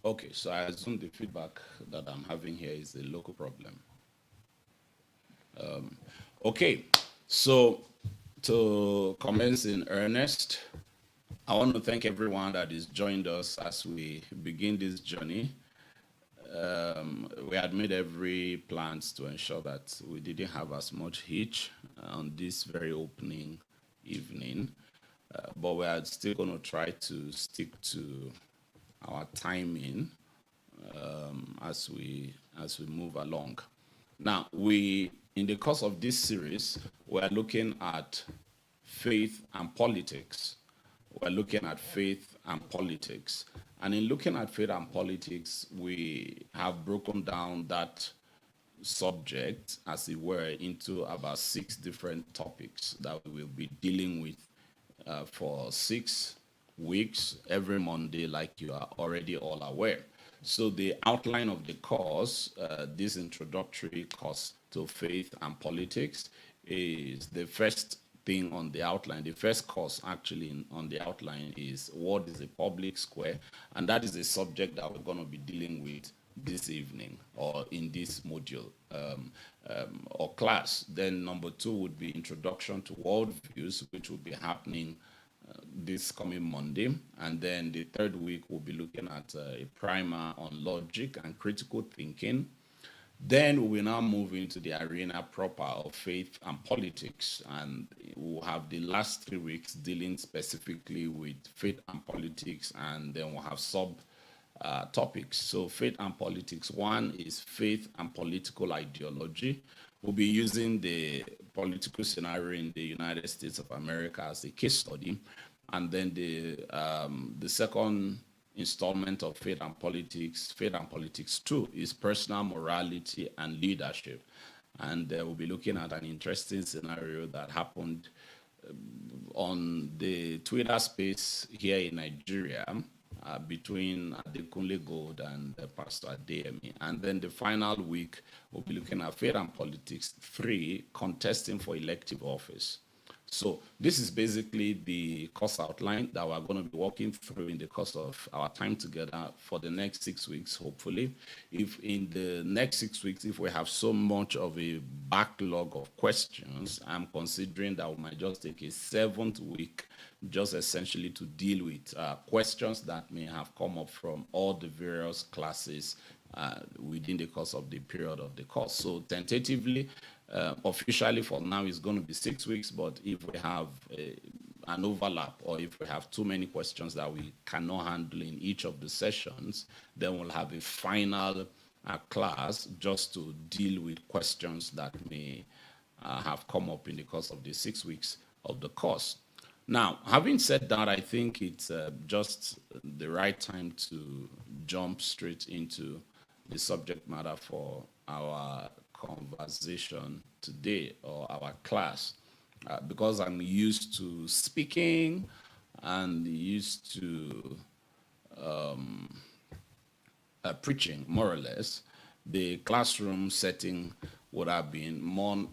Okay, so I assume the feedback that I'm having here is a local problem. Okay, so to commence in earnest, I want to thank everyone that has joined us as we begin this journey. We had made every plans to ensure that we didn't have as much hitch on this very opening evening, but we are still going to try to stick to our timing as we move along. Now, we in the course of this series, we are looking at faith and politics. We're looking at faith and politics. And in looking at faith and politics, we have broken down that subject, as it were, into about 6 different topics that we will be dealing with for 6 weeks every Monday, like you are already all aware. So, the outline of the course, this introductory course to faith and politics, is the first thing on the outline. The first course, actually, on the outline is what is a public square, and that is a subject that we're going to be dealing with this evening or in this module or class. Then number 2 would be introduction to worldviews, which will be happening this coming Monday. And then the third week, we'll be looking at a primer on logic and critical thinking. Then we will now move into the arena proper of faith and politics, and we'll have the last 3 weeks dealing specifically with faith and politics, and then we'll have sub topics. So, faith and politics. One is faith and political ideology. We'll be using the political scenario in the United States of America as a case study, and then the second installment of Faith and Politics 2 is personal morality and leadership. And we'll be looking at an interesting scenario that happened on the Twitter space here in Nigeria between Adekunle Gold and Pastor Adeyemi. And then the final week, we'll be looking at Faith and Politics 3, contesting for elective office. So this is basically the course outline that we're going to be walking through in the course of our time together for the next 6 weeks, hopefully. If in the next 6 weeks, if we have so much of a backlog of questions, I'm considering that we might just take a 7th week just essentially to deal with questions that may have come up from all the various classes within the course of the period of the course. So tentatively, officially for now, it's going to be 6 weeks, but if we have an overlap or if we have too many questions that we cannot handle in each of the sessions, then we'll have a final class just to deal with questions that may have come up in the course of the 6 weeks of the course. Now, having said that, I think it's just the right time to jump straight into the subject matter for our conversation today or our class, because I'm used to speaking and used to preaching, more or less. The classroom setting would have been more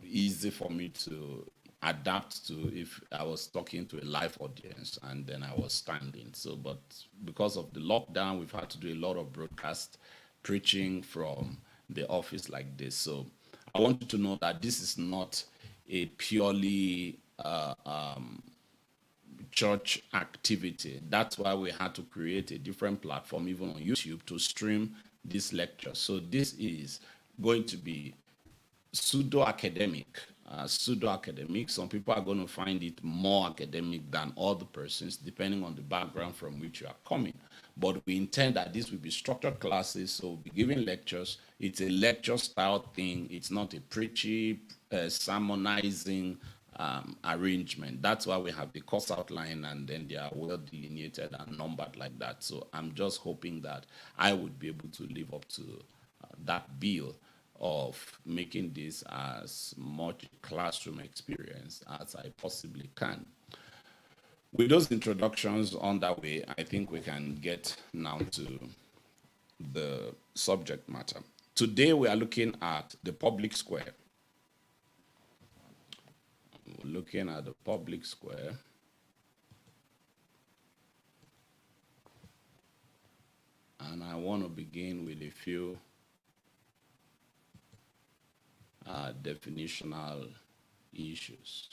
easy for me to adapt to if I was talking to a live audience and then I was standing. So, but because of the lockdown, we've had to do a lot of broadcast preaching from the office like this. So I want you to know that this is not a purely church activity. That's why we had to create a different platform, even on YouTube, to stream this lecture. So this is going to be pseudo-academic. Some people are going to find it more academic than other persons, depending on the background from which you are coming. But we intend that this will be structured classes, so we'll be giving lectures. It's a lecture style thing. It's not a preachy, sermonizing arrangement. That's why we have the course outline, and then they are well delineated and numbered like that. So I'm just hoping that I would be able to live up to that bill of making this as much classroom experience as I possibly can. With those introductions on that way, I think we can get now to the subject matter. Today we are looking at the public square. We're looking at the public square. And I want to begin with a few definitional issues.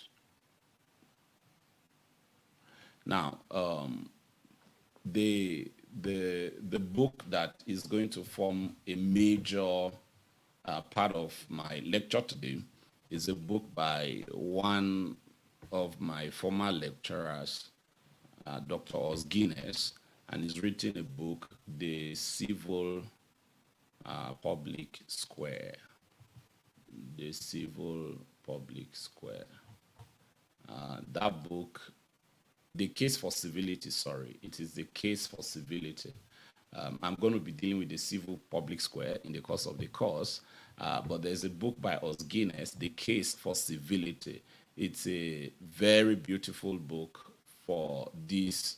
Now, the book that is going to form a major part of my lecture today is a book by one of my former lecturers, Dr. Os Guinness, and he's written a book, The Civil Public Square. The Civil Public Square. That book, The Case for Civility, sorry, it is The Case for Civility. I'm going to be dealing with the civil public square in the course of the course, but there's a book by Os Guinness, The Case for Civility. It's a very beautiful book for this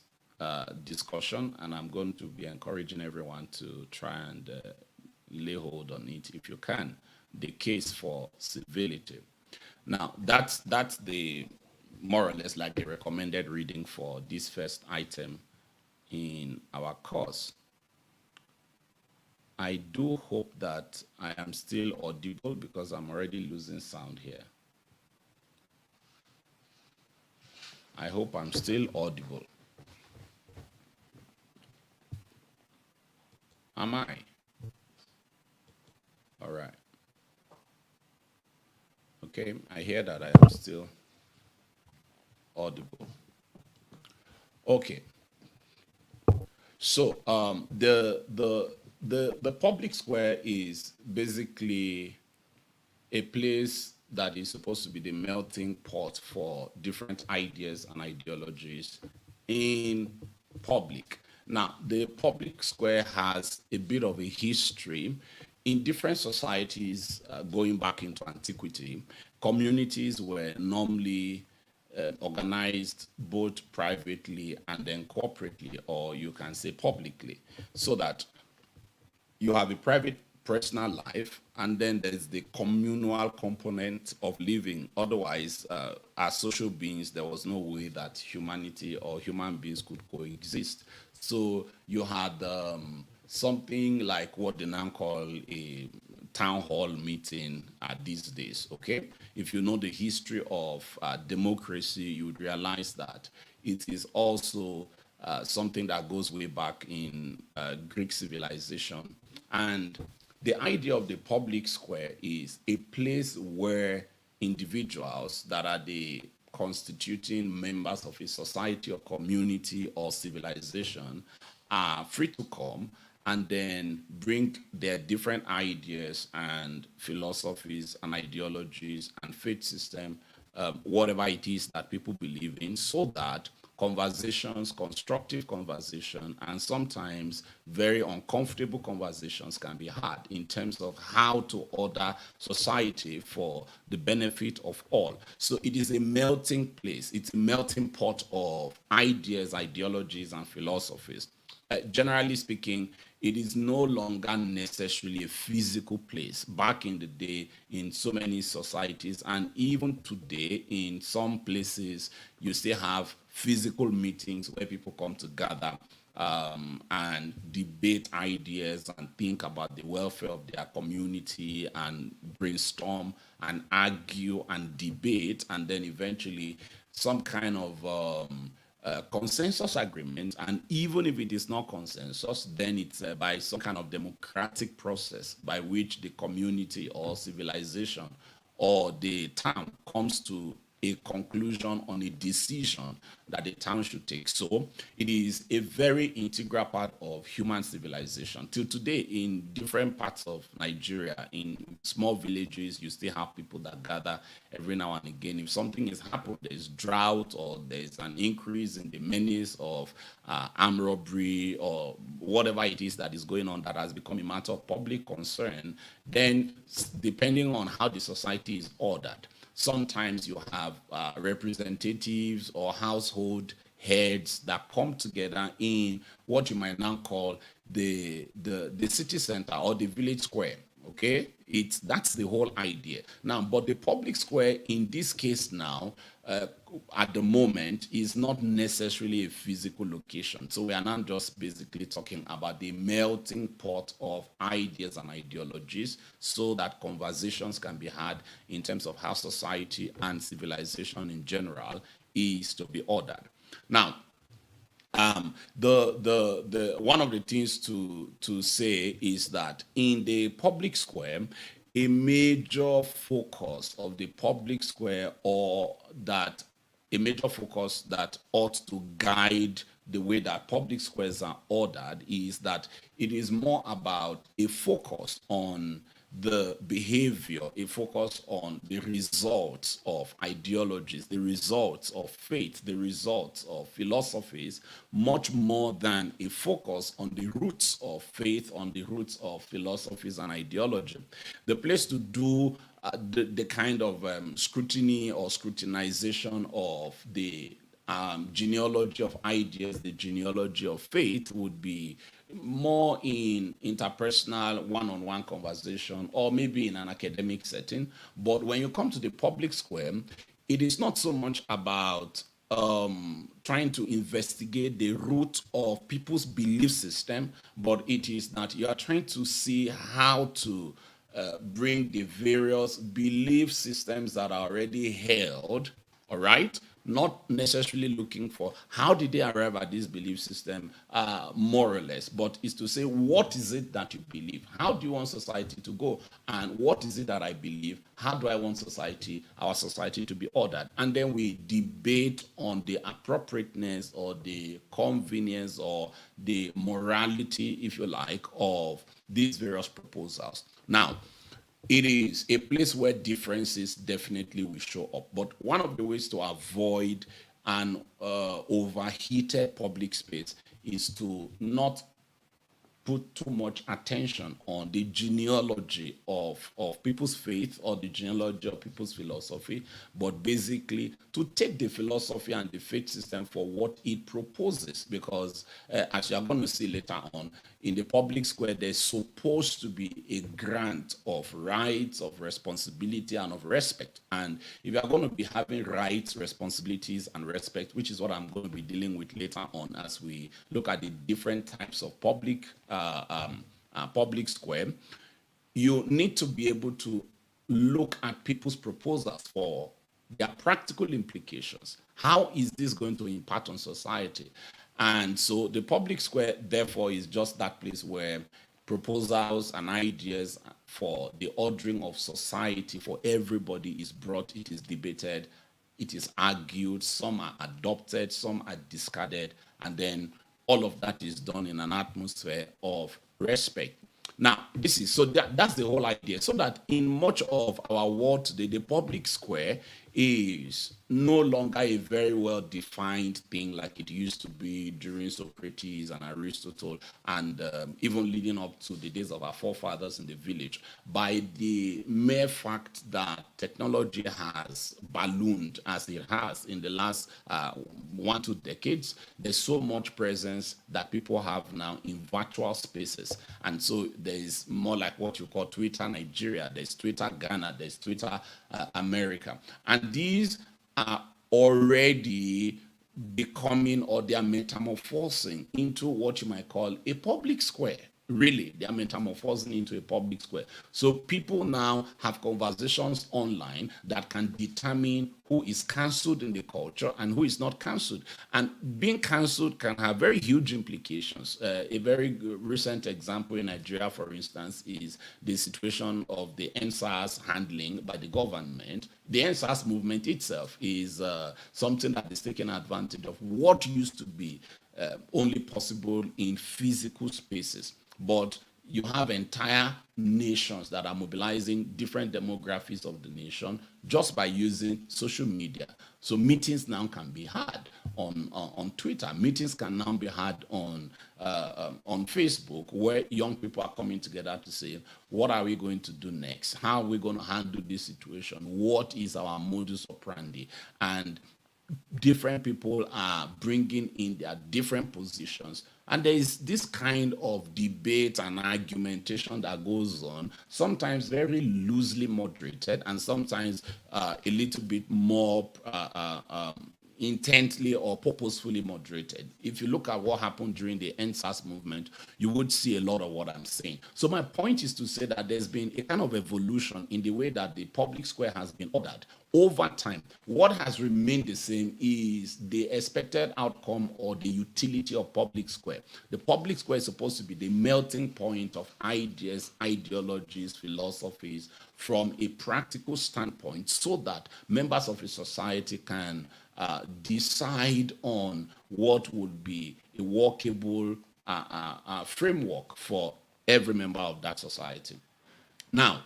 discussion, and I'm going to be encouraging everyone to try and lay hold on it if you can. The Case for Civility. Now, that's the more or less like the recommended reading for this first item in our course. I do hope that I am still audible because I'm already losing sound here. I hope I'm still audible. Am I? All right. Okay, I hear that I am still audible. Okay. So the public square is basically a place that is supposed to be the melting pot for different ideas and ideologies in public. Now, the public square has a bit of a history in different societies going back into antiquity. Communities were normally organized both privately and then corporately, or you can say publicly, so that you have a private personal life, and then there's the communal component of living. Otherwise, as social beings, there was no way that humanity or human beings could coexist. So you had something like what they now call a town hall meeting these days, okay? If you know the history of democracy, you would realize that it is also something that goes way back in Greek civilization. And the idea of the public square is a place where individuals that are the constituting members of a society or community or civilization are free to come and then bring their different ideas and philosophies and ideologies and faith system, whatever it is that people believe in, so that conversations, constructive conversation, and sometimes very uncomfortable conversations can be had in terms of how to order society for the benefit of all. So it is a melting place. It's a melting pot of ideas, ideologies, and philosophies. Generally speaking, it is no longer necessarily a physical place. Back in the day, in so many societies, and even today, in some places, you still have physical meetings where people come together and debate ideas and think about the welfare of their community and brainstorm and argue and debate, and then eventually some kind of consensus agreement. And even if it is not consensus, then it's by some kind of democratic process by which the community or civilization or the town comes to a conclusion on a decision that the town should take. So it is a very integral part of human civilization. Till today, in different parts of Nigeria, in small villages, you still have people that gather every now and again. If something has happened, there's drought or there's an increase in the menace of armed robbery or whatever it is that is going on that has become a matter of public concern, then depending on how the society is ordered, sometimes you have representatives or household heads that come together in what you might now call the city center or the village square. Okay, that's the whole idea. Now, but the public square in this case now, at the moment, is not necessarily a physical location. So we are not just basically talking about the melting pot of ideas and ideologies, so that conversations can be had in terms of how society and civilization in general is to be ordered. Now, the one of the things to say is that in the public square, a major focus of the public square, or that a major focus that ought to guide the way that public squares are ordered, is that it is more about a focus on the behavior, a focus on the results of ideologies, the results of faith, the results of philosophies, much more than a focus on the roots of faith, on the roots of philosophies and ideology. The place to do the kind of scrutiny or scrutinization of the genealogy of ideas, the genealogy of faith, would be more in interpersonal one-on-one conversation, or maybe in an academic setting. But when you come to the public square, it is not so much about trying to investigate the root of people's belief system, but it is that you are trying to see how to bring the various belief systems that are already held, all right, not necessarily looking for how did they arrive at this belief system, more or less, but is to say, what is it that you believe? How do you want society to go? And what is it that I believe? How do I want our society to be ordered? And then we debate on the appropriateness or the convenience or the morality, if you like, of these various proposals. Now, it is a place where differences definitely will show up. But one of the ways to avoid an overheated public space is to not put too much attention on the genealogy of people's faith or the genealogy of people's philosophy, but basically to take the philosophy and the faith system for what it proposes. Because as you are going to see later on, in the public square, there's supposed to be a grant of rights, of responsibility, and of respect. And if you are going to be having rights, responsibilities, and respect, which is what I'm going to be dealing with later on as we look at the different types of public square, you need to be able to look at people's proposals for their practical implications. How is this going to impact on society? And so the public square, therefore, is just that place where proposals and ideas for the ordering of society for everybody is brought, it is debated, it is argued, some are adopted, some are discarded, and then all of that is done in an atmosphere of respect. Now, that's the whole idea. So that in much of our world today, the public square is no longer a very well defined thing like it used to be during Socrates and Aristotle, and even leading up to the days of our forefathers in the village. By the mere fact that technology has ballooned as it has in the last 1-2 decades, there's so much presence that people have now in virtual spaces. And so there is more like what you call Twitter Nigeria, there's Twitter Ghana, there's Twitter America. And these are already becoming, or they are metamorphosing into what you might call a public square. Really, they are metamorphosing into a public square. So people now have conversations online that can determine who is cancelled in the culture and who is not cancelled. And being cancelled can have very huge implications. A very recent example in Nigeria, for instance, is the situation of the NSAS handling by the government. The NSAS movement itself is something that is taking advantage of what used to be only possible in physical spaces. But you have entire nations that are mobilizing different demographics of the nation just by using social media. So meetings now can be had on Twitter. Meetings can now be had on Facebook, where young people are coming together to say, what are we going to do next? How are we going to handle this situation? What is our modus operandi? And different people are bringing in their different positions. And there is this kind of debate and argumentation that goes on, sometimes very loosely moderated, and sometimes a little bit more intently or purposefully moderated. If you look at what happened during the NSAS movement, you would see a lot of what I'm saying. So my point is to say that there's been a kind of evolution in the way that the public square has been ordered over time. What has remained the same is the expected outcome or the utility of public square. The public square is supposed to be the melting point of ideas, ideologies, philosophies from a practical standpoint, so that members of a society can decide on what would be a workable framework for every member of that society. Now,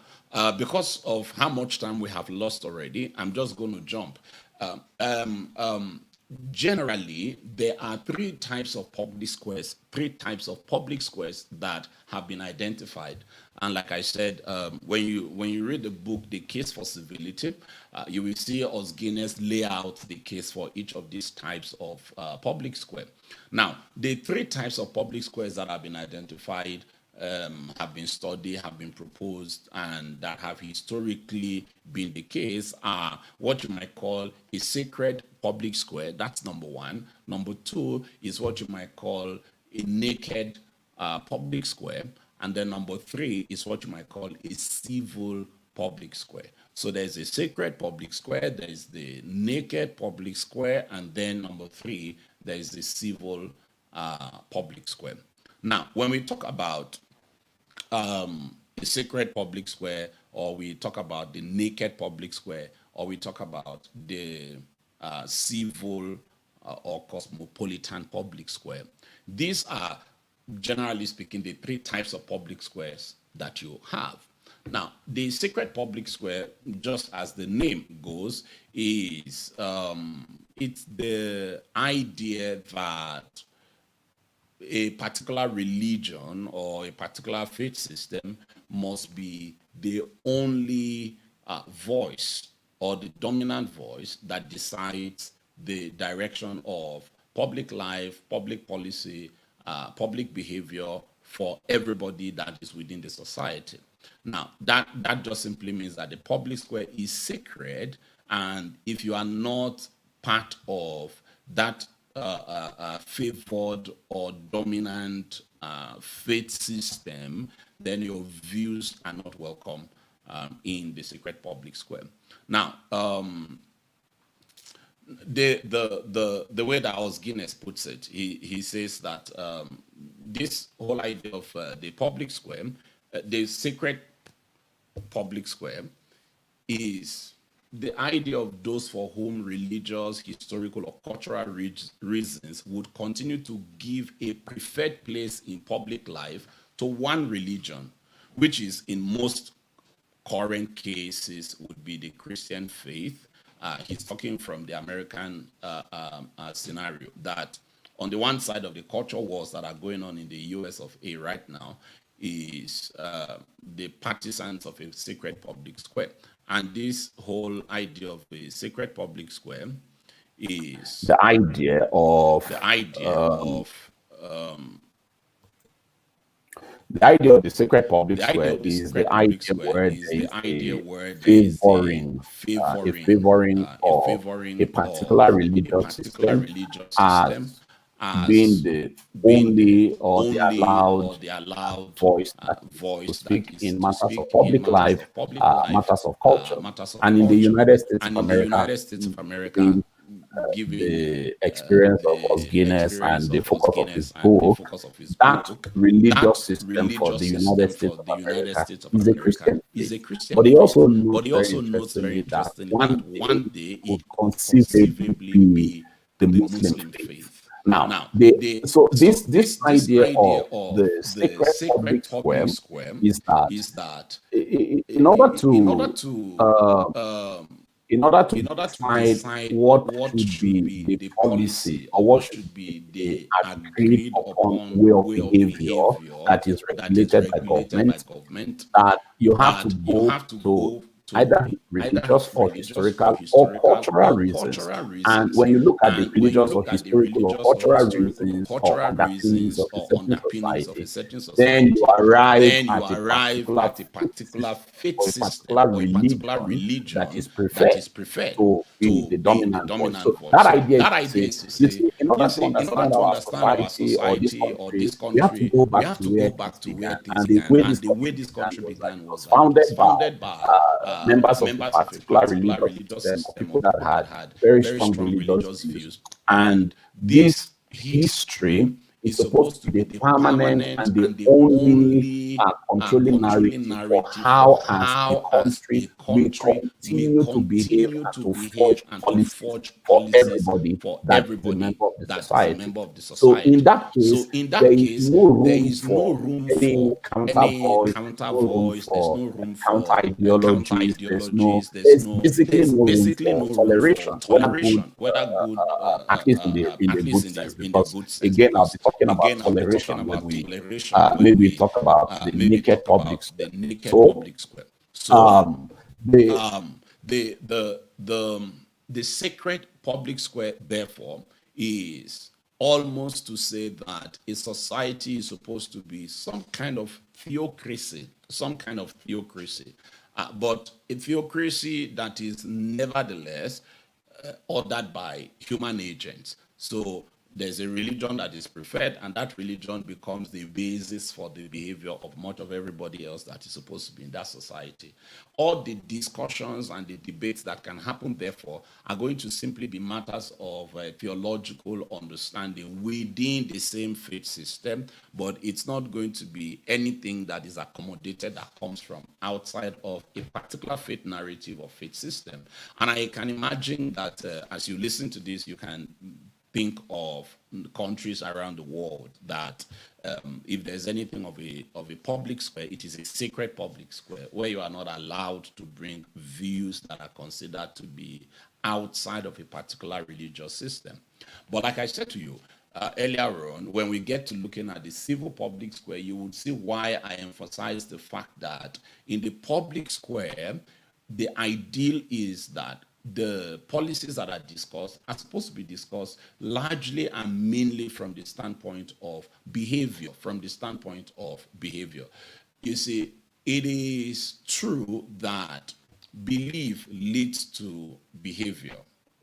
because of how much time we have lost already, I'm just going to jump. Generally, there are three types of public squares that have been identified. And like I said, when you read the book, The Case for Civility, you will see Os Guinness lay out the case for each of these types of public square. Now, the three types of public squares that have been identified have been studied, have been proposed, and that have historically been the case are what you might call a sacred public square. That's number one. Number two is what you might call a naked public square. And then number three is what you might call a civil public square. So there's a sacred public square, there's the naked public square, and then number three, there's the civil public square. Now, when we talk about a sacred public square, or we talk about the naked public square, or we talk about the civil or cosmopolitan public square, these are, generally speaking, the three types of public squares that you have. Now, the sacred public square, just as the name goes, is it's the idea that a particular religion or a particular faith system must be the only voice or the dominant voice that decides the direction of public life, public policy, public behavior for everybody that is within the society. Now, that just simply means that the public square is sacred, and if you are not part of that favored or dominant faith system, then your views are not welcome in the sacred public square. Now, the way that Os Guinness puts it, he says that this whole idea of the public square, the sacred public square, is the idea of those for whom religious, historical, or cultural reasons would continue to give a preferred place in public life to one religion, which is in most current cases would be the Christian faith. He's talking from the American scenario, that on the one side of the culture wars that are going on in the US of A right now is the partisans of a sacred public square. And this whole idea of a sacred public square is the idea of the idea of the sacred public square is the idea where there is a favoring or a particular religious system as being the only or the allowed voice to speak in matters of public life, matters of culture. And in the United States of America, given the experience of Os Guinness and the focus of his book, that religious system for the United States of America is a Christian faith. But he also notes very interestingly that one day it would conceivably be the Muslim faith. Now, this idea of the sacred public square is that in order to decide what should be the policy or what should be the agreed upon way of behavior that is regulated by government, that you have to go to either religious or historical or cultural reasons. And when you look at the religious or historical or cultural reasons or underpinnings of a certain society, then you arrive at a particular faith system or a particular religion that is preferred to be the dominant voice. So that idea is to say, you see, in order to understand our society or this country, we have to go back to where things began. And the way this country began was founded by members of a particular religious system, or people that had very strong religious views. And this history is supposed to be the permanent and the only controlling narrative for how, as a country, we continue to behave and to forge policies for everybody that is a member of the society. So in that case, there is no room for any counter voice, no room for counter ideologies. There's basically no room for toleration, whether good, at least in the good sense. Because again, I'll be talking about toleration when we maybe talk about the naked public square. So the sacred public square, therefore, is almost to say that a society is supposed to be some kind of theocracy, but a theocracy that is nevertheless ordered by human agents. So there's a religion that is preferred, and that religion becomes the basis for the behavior of much of everybody else that is supposed to be in that society. All the discussions and the debates that can happen, therefore, are going to simply be matters of theological understanding within the same faith system, but it's not going to be anything that is accommodated that comes from outside of a particular faith narrative or faith system. And I can imagine that as you listen to this, you can think of countries around the world that if there's anything of a public square, it is a sacred public square where you are not allowed to bring views that are considered to be outside of a particular religious system. But like I said to you earlier on, when we get to looking at the civil public square, you would see why I emphasize the fact that in the public square, the ideal is that the policies that are discussed are supposed to be discussed largely and mainly from the standpoint of behavior, You see, it is true that belief leads to behavior,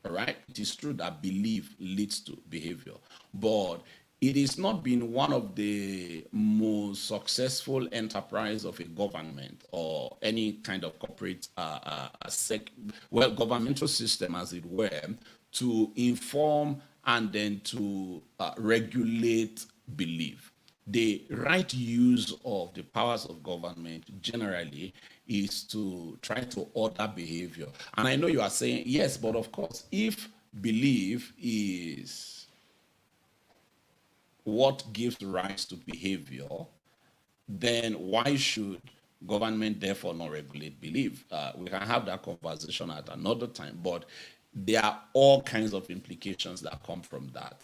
all right? It is true that belief leads to behavior, but it has not been one of the most successful enterprise of a government or any kind of corporate, governmental system, as it were, to inform and then to regulate belief. The right use of the powers of government generally is to try to order behavior. And I know you are saying, yes, but of course, if belief is what gives rise to behavior, then why should government therefore not regulate belief? We can have that conversation at another time, but there are all kinds of implications that come from that,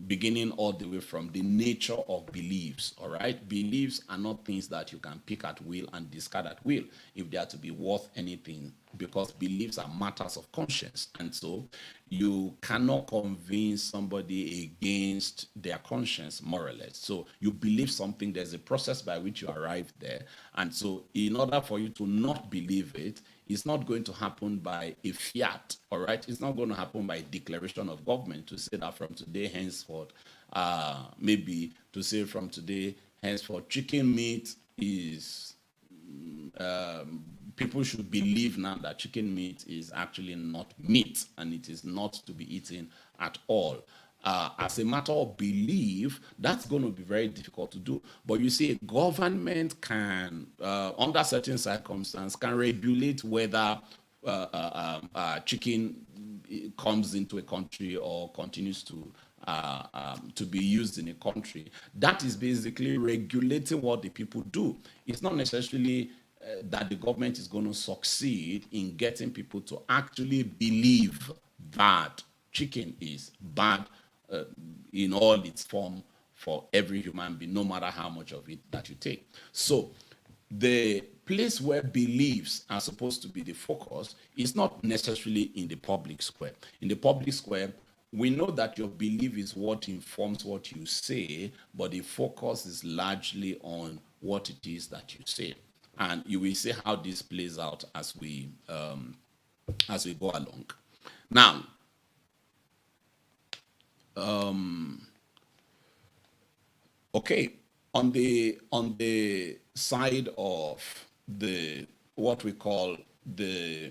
beginning all the way from the nature of beliefs, all right? Beliefs are not things that you can pick at will and discard at will if they are to be worth anything, because beliefs are matters of conscience. And so you cannot convince somebody against their conscience, more or less. So you believe something, there's a process by which you arrive there. And so in order for you to not believe it, it's not going to happen by a fiat, all right? It's not going to happen by a declaration of government to say that from today henceforth, maybe to say from today henceforth, chicken meat is, people should believe now that chicken meat is actually not meat and it is not to be eaten at all. As a matter of belief, that's going to be very difficult to do. But you see, a government can, under certain circumstances, can regulate whether chicken comes into a country or continues to be used in a country. That is basically regulating what the people do. It's not necessarily that the government is going to succeed in getting people to actually believe that chicken is bad in all its form for every human being, no matter how much of it that you take. So the place where beliefs are supposed to be the focus is not necessarily in the public square. In the public square, we know that your belief is what informs what you say, but the focus is largely on what it is that you say. And you will see how this plays out as we go along. Now, okay, on the side of the what we call the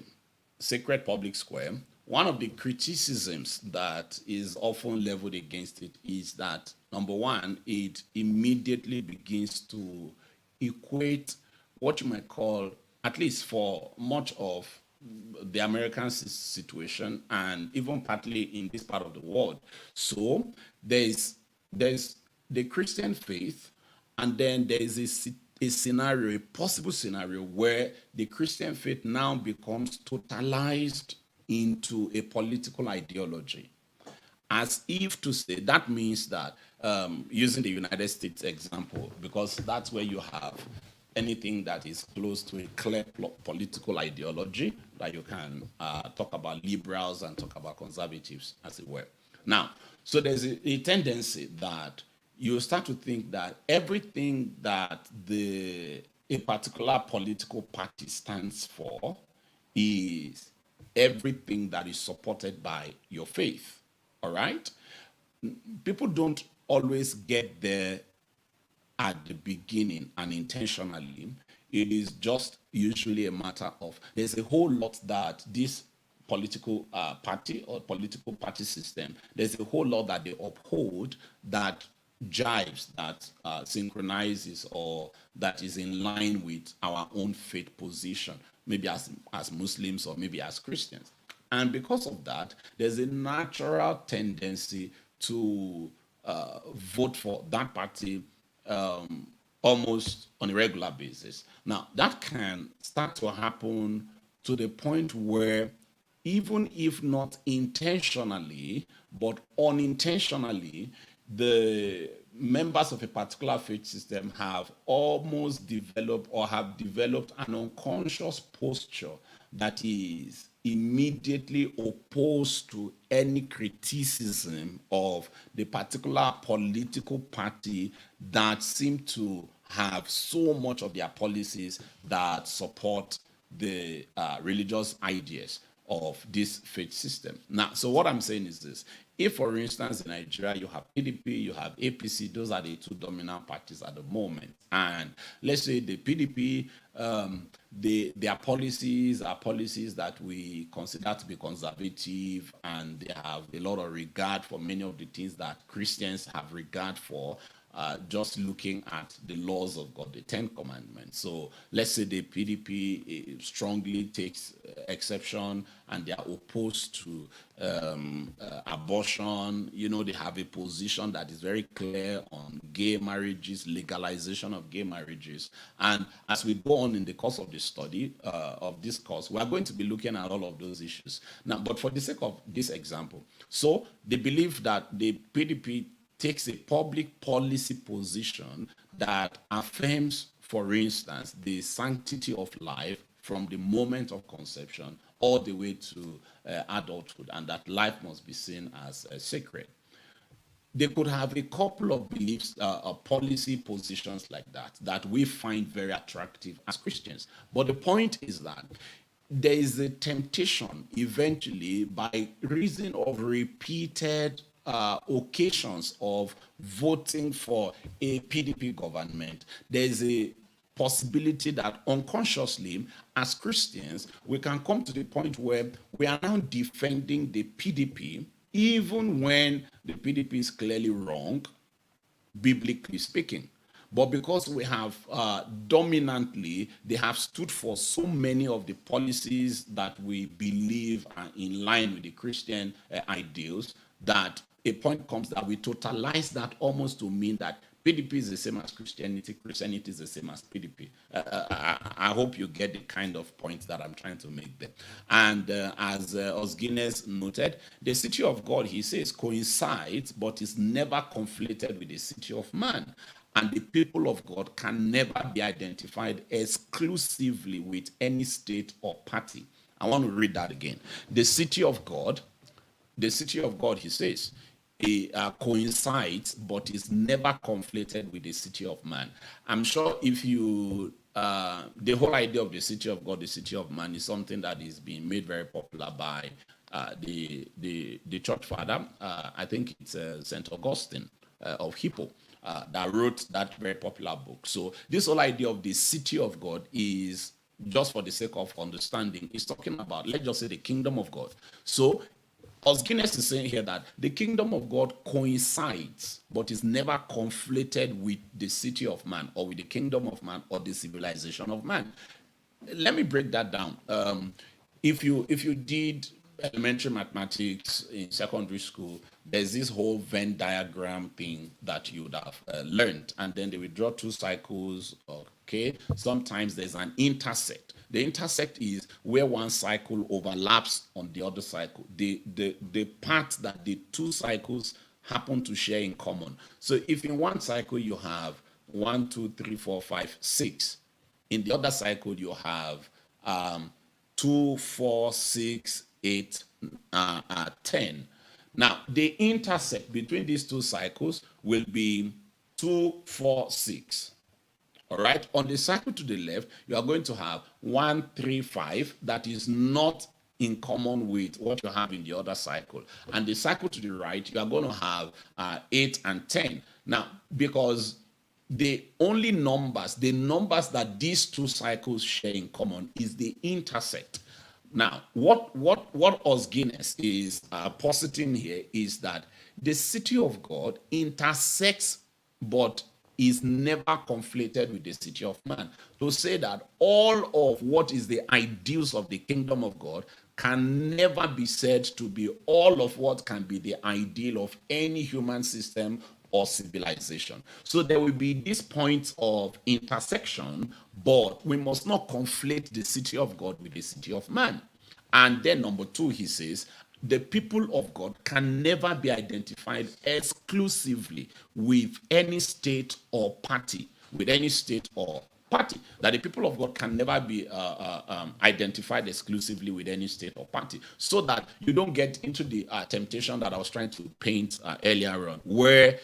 sacred public square, one of the criticisms that is often leveled against it is that, number one, it immediately begins to equate what you might call, at least for much of the American situation and even partly in this part of the world. So there's the Christian faith, and then there is a scenario, a possible scenario where the Christian faith now becomes totalized into a political ideology. As if to say, that means that, using the United States example, because that's where you have anything that is close to a clear political ideology, that you can talk about liberals and talk about conservatives, as it were. Now, so there's a tendency that you start to think that everything that a particular political party stands for is everything that is supported by your faith. All right? People don't always get there at the beginning and intentionally. It is just usually a matter of there's a whole lot that this political party or political party system, there's a whole lot that they uphold that jives, that synchronizes, or that is in line with our own faith position, maybe as Muslims or maybe as Christians. And because of that, there's a natural tendency to vote for that party almost on a regular basis. Now, that can start to happen to the point where, even if not intentionally, but unintentionally, the members of a particular faith system have almost developed or have developed an unconscious posture that is immediately opposed to any criticism of the particular political party that seem to have so much of their policies that support the religious ideas of this faith system. Now, so what I'm saying is this. If, for instance, in Nigeria, you have PDP, you have APC, those are the two dominant parties at the moment. And let's say the PDP, their policies are policies that we consider to be conservative, and they have a lot of regard for many of the things that Christians have regard for. Just looking at the laws of God, the 10 Commandments. So let's say the PDP strongly takes exception and they are opposed to abortion. You know, they have a position that is very clear on gay marriages, legalization of gay marriages. And as we go on in the course of the study of this course, we are going to be looking at all of those issues. Now, but for the sake of this example, so they believe that the PDP takes a public policy position that affirms, for instance, the sanctity of life from the moment of conception all the way to adulthood, and that life must be seen as sacred. They could have a couple of beliefs, policy positions like that we find very attractive as Christians. But the point is that there is a temptation eventually, by reason of repeated occasions of voting for a PDP government, there's a possibility that unconsciously, as Christians, we can come to the point where we are now defending the PDP, even when the PDP is clearly wrong, biblically speaking. But because we have dominantly, they have stood for so many of the policies that we believe are in line with the Christian ideals, that a point comes that we totalize that almost to mean that PDP is the same as Christianity, Christianity is the same as PDP. I hope you get the kind of point that I'm trying to make there. And as Os Guinness noted, the city of God, he says, coincides, but is never conflated with the city of man. And the people of God can never be identified exclusively with any state or party. I want to read that again. The city of God, he says, coincides but is never conflated with the city of man. I'm sure if you, the whole idea of the city of God, the city of man, is something that is being made very popular by the church father. I think it's St. Augustine of Hippo. That wrote that very popular book. So this whole idea of the city of God is, just for the sake of understanding, is talking about, let's just say, the kingdom of God. So Os Guinness is saying here that the kingdom of God coincides, but is never conflated with the city of man, or with the kingdom of man, or the civilization of man. Let me break that down. If you did elementary mathematics in secondary school, there's this whole Venn diagram thing that you would have learned, and then they would draw two cycles. Okay, sometimes there's an intersect. The intersect is where one cycle overlaps on the other cycle, the part that the two cycles happen to share in common. So if in one cycle you have 1, 2, 3, 4, 5, 6, in the other cycle you have 2, 4, 6, 8, 10. Now, the intersect between these two cycles will be 2, 4, 6. All right. On the cycle to the left, you are going to have 1, 3, 5 that is not in common with what you have in the other cycle. And the cycle to the right, you are going to have 8 and 10. Now, because the only numbers, the numbers that these two cycles share in common is the intersect. Now, what Os Guinness is positing here is that the city of God intersects, but is never conflated with the city of man. To say that all of what is the ideals of the kingdom of God can never be said to be all of what can be the ideal of any human system or civilization. So there will be this point of intersection, but we must not conflate the city of God with the city of man. And then number 2, he says, the people of God can never be identified exclusively with any state or party, that the people of God can never be identified exclusively with any state or party, so that you don't get into the temptation that I was trying to paint earlier on, where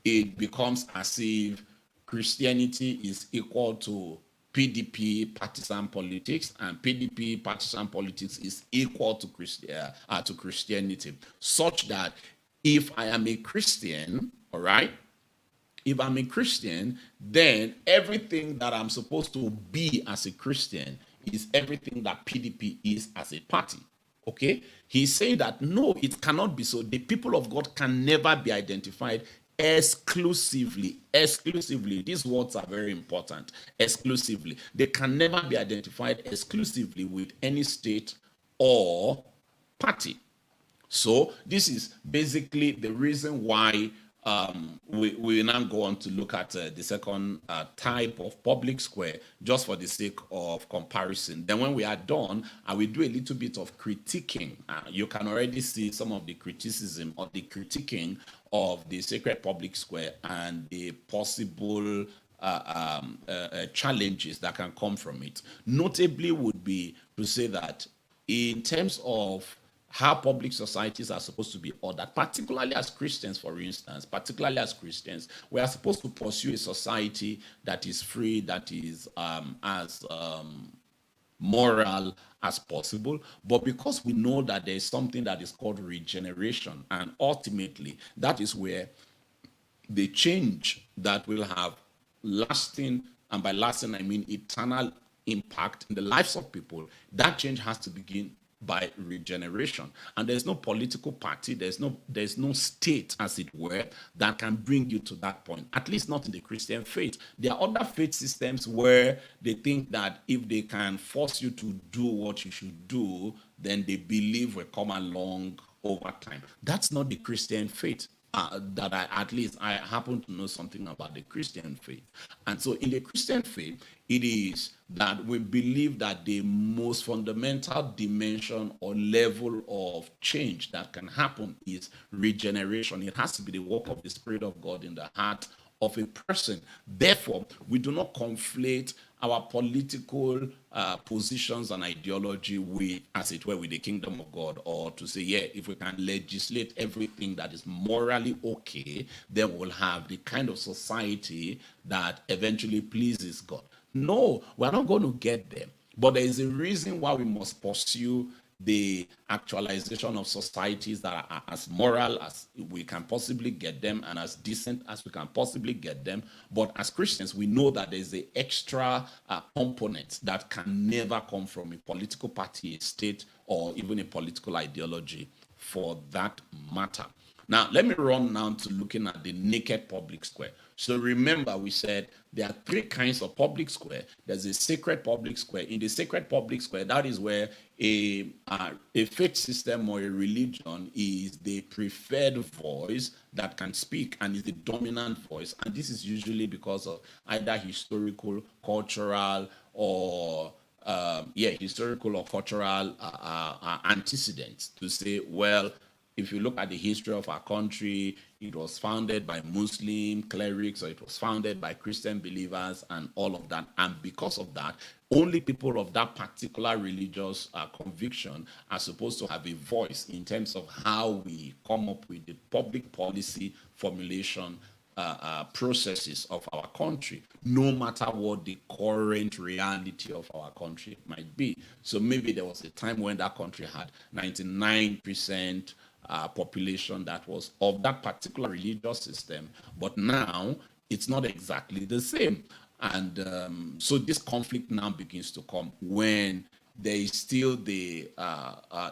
it becomes as if Christianity is equal to PDP partisan politics, and PDP partisan politics is equal to Christianity, such that if I am a Christian, all right, if I'm a Christian, then everything that I'm supposed to be as a Christian is everything that PDP is as a party. Okay? He's saying that no, it cannot be so. The people of God can never be identified exclusively. These words are very important. Exclusively. They can never be identified exclusively with any state or party. So this is basically the reason why we now go on to look at the second type of public square, just for the sake of comparison. Then when we are done, I will do a little bit of critiquing. You can already see some of the criticism or the critiquing of the sacred public square and the possible challenges that can come from it. Notably would be to say that in terms of how public societies are supposed to be ordered, particularly as Christians, for instance, we are supposed to pursue a society that is free, that is as moral as possible. But because we know that there is something that is called regeneration, and ultimately that is where the change that will have lasting, and by lasting I mean eternal impact in the lives of people, that change has to begin by regeneration. And there's no political party, there's no state, as it were, that can bring you to that point, at least not in the Christian faith. There are other faith systems where they think that if they can force you to do what you should do, then they believe will come along over time. That's not the Christian faith. That I happen to know something about the Christian faith. And so in the Christian faith, it is that we believe that the most fundamental dimension or level of change that can happen is regeneration. It has to be the work of the Spirit of God in the heart of a person. Therefore, we do not conflate our political positions and ideology with, as it were, with the kingdom of God, or to say, yeah, if we can legislate everything that is morally okay, then we'll have the kind of society that eventually pleases God. No, we're not going to get there. But there is a reason why we must pursue the actualization of societies that are as moral as we can possibly get them and as decent as we can possibly get them. But as Christians, we know that there's the extra component that can never come from a political party, a state, or even a political ideology for that matter. Now, let me run now to looking at the naked public square. So remember, we said there are three kinds of public square. There's a sacred public square. In the sacred public square, that is where a faith system or a religion is the preferred voice that can speak and is the dominant voice. And this is usually because of either historical, cultural, or historical or cultural antecedents to say, well, if you look at the history of our country, it was founded by Muslim clerics, or it was founded by Christian believers and all of that. And because of that, only people of that particular religious conviction are supposed to have a voice in terms of how we come up with the public policy formulation processes of our country, no matter what the current reality of our country might be. So maybe there was a time when that country had 99% population that was of that particular religious system, but now it's not exactly the same. And so this conflict now begins to come when there is still the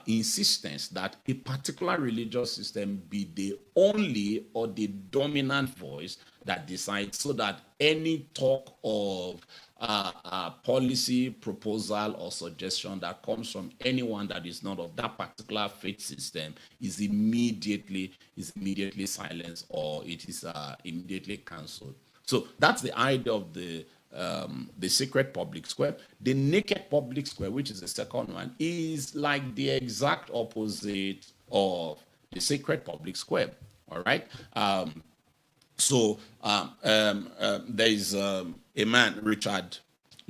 insistence that a particular religious system be the only or the dominant voice that decides, so that any talk of policy proposal or suggestion that comes from anyone that is not of that particular faith system is immediately silenced, or it is immediately cancelled. So that's the idea of the sacred public square. The naked public square, which is the second one, is like the exact opposite of the sacred public square. All right. There is a man, Richard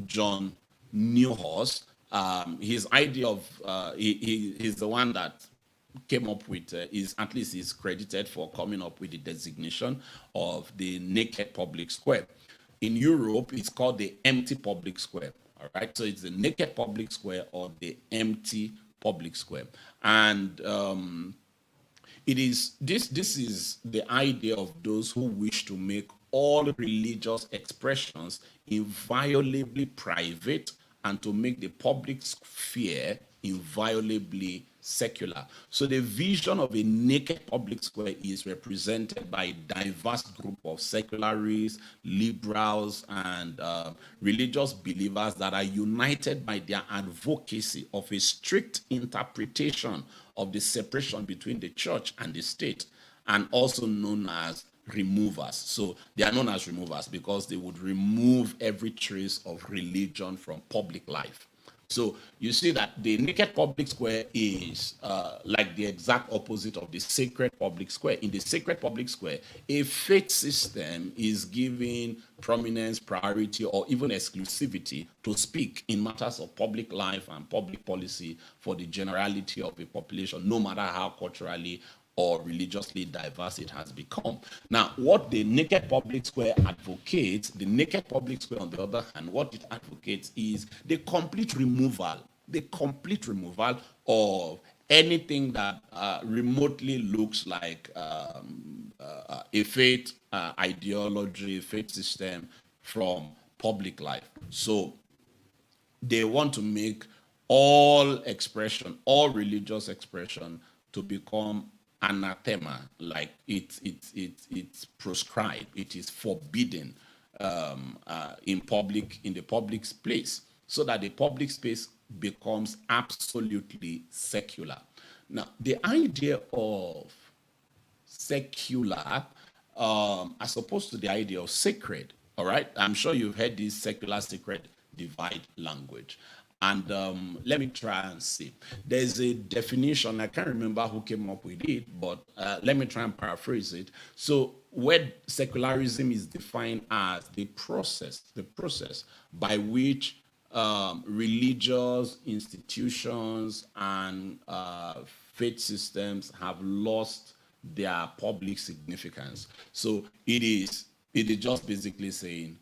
John Neuhaus. His idea of he's the one that came up with is credited for coming up with the designation of the naked public square. In Europe, it's called the empty public square. All right, so it's the naked public square or the empty public square, and it is this is the idea of those who wish to make all religious expressions inviolably private and to make the public sphere inviolably secular. So the vision of a naked public square is represented by a diverse group of secularists, liberals, and religious believers that are united by their advocacy of a strict interpretation of the separation between the church and the state, and also known as removers. So they are known as removers because they would remove every trace of religion from public life. So you see that the naked public square is like the exact opposite of the sacred public square. In the sacred public square, a faith system is giving prominence, priority, or even exclusivity to speak in matters of public life and public policy for the generality of a population, no matter how culturally or religiously diverse it has become. Now, what the naked public square advocates, the naked public square, on the other hand, what it advocates is the complete removal of anything that remotely looks like a faith ideology, faith system from public life. So they want to make all expression, all religious expression, to become anathema, like it's proscribed, it is forbidden in the public space, so that the public space becomes absolutely secular. Now, the idea of secular as opposed to the idea of sacred, all right, I'm sure you've heard this secular sacred divide language. And let me try and see. There's a definition, I can't remember who came up with it, but let me try and paraphrase it. So where secularism is defined as the process by which religious institutions and faith systems have lost their public significance. So it is just basically saying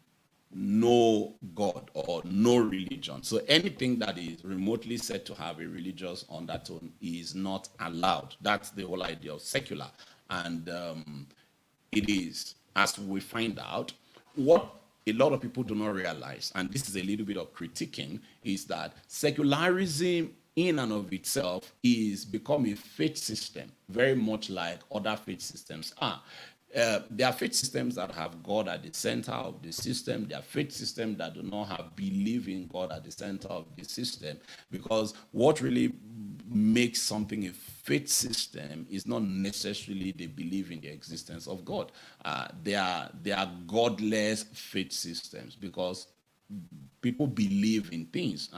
no God or no religion. So anything that is remotely said to have a religious undertone is not allowed. That's the whole idea of secular. And it is, as we find out, what a lot of people do not realize, and this is a little bit of critiquing, is that secularism in and of itself is become a faith system, very much like other faith systems are. There are faith systems that have God at the center of the system. There are faith systems that do not have belief in God at the center of the system, because what really makes something a faith system is not necessarily they believe in the existence of God. They are godless faith systems because people believe in things.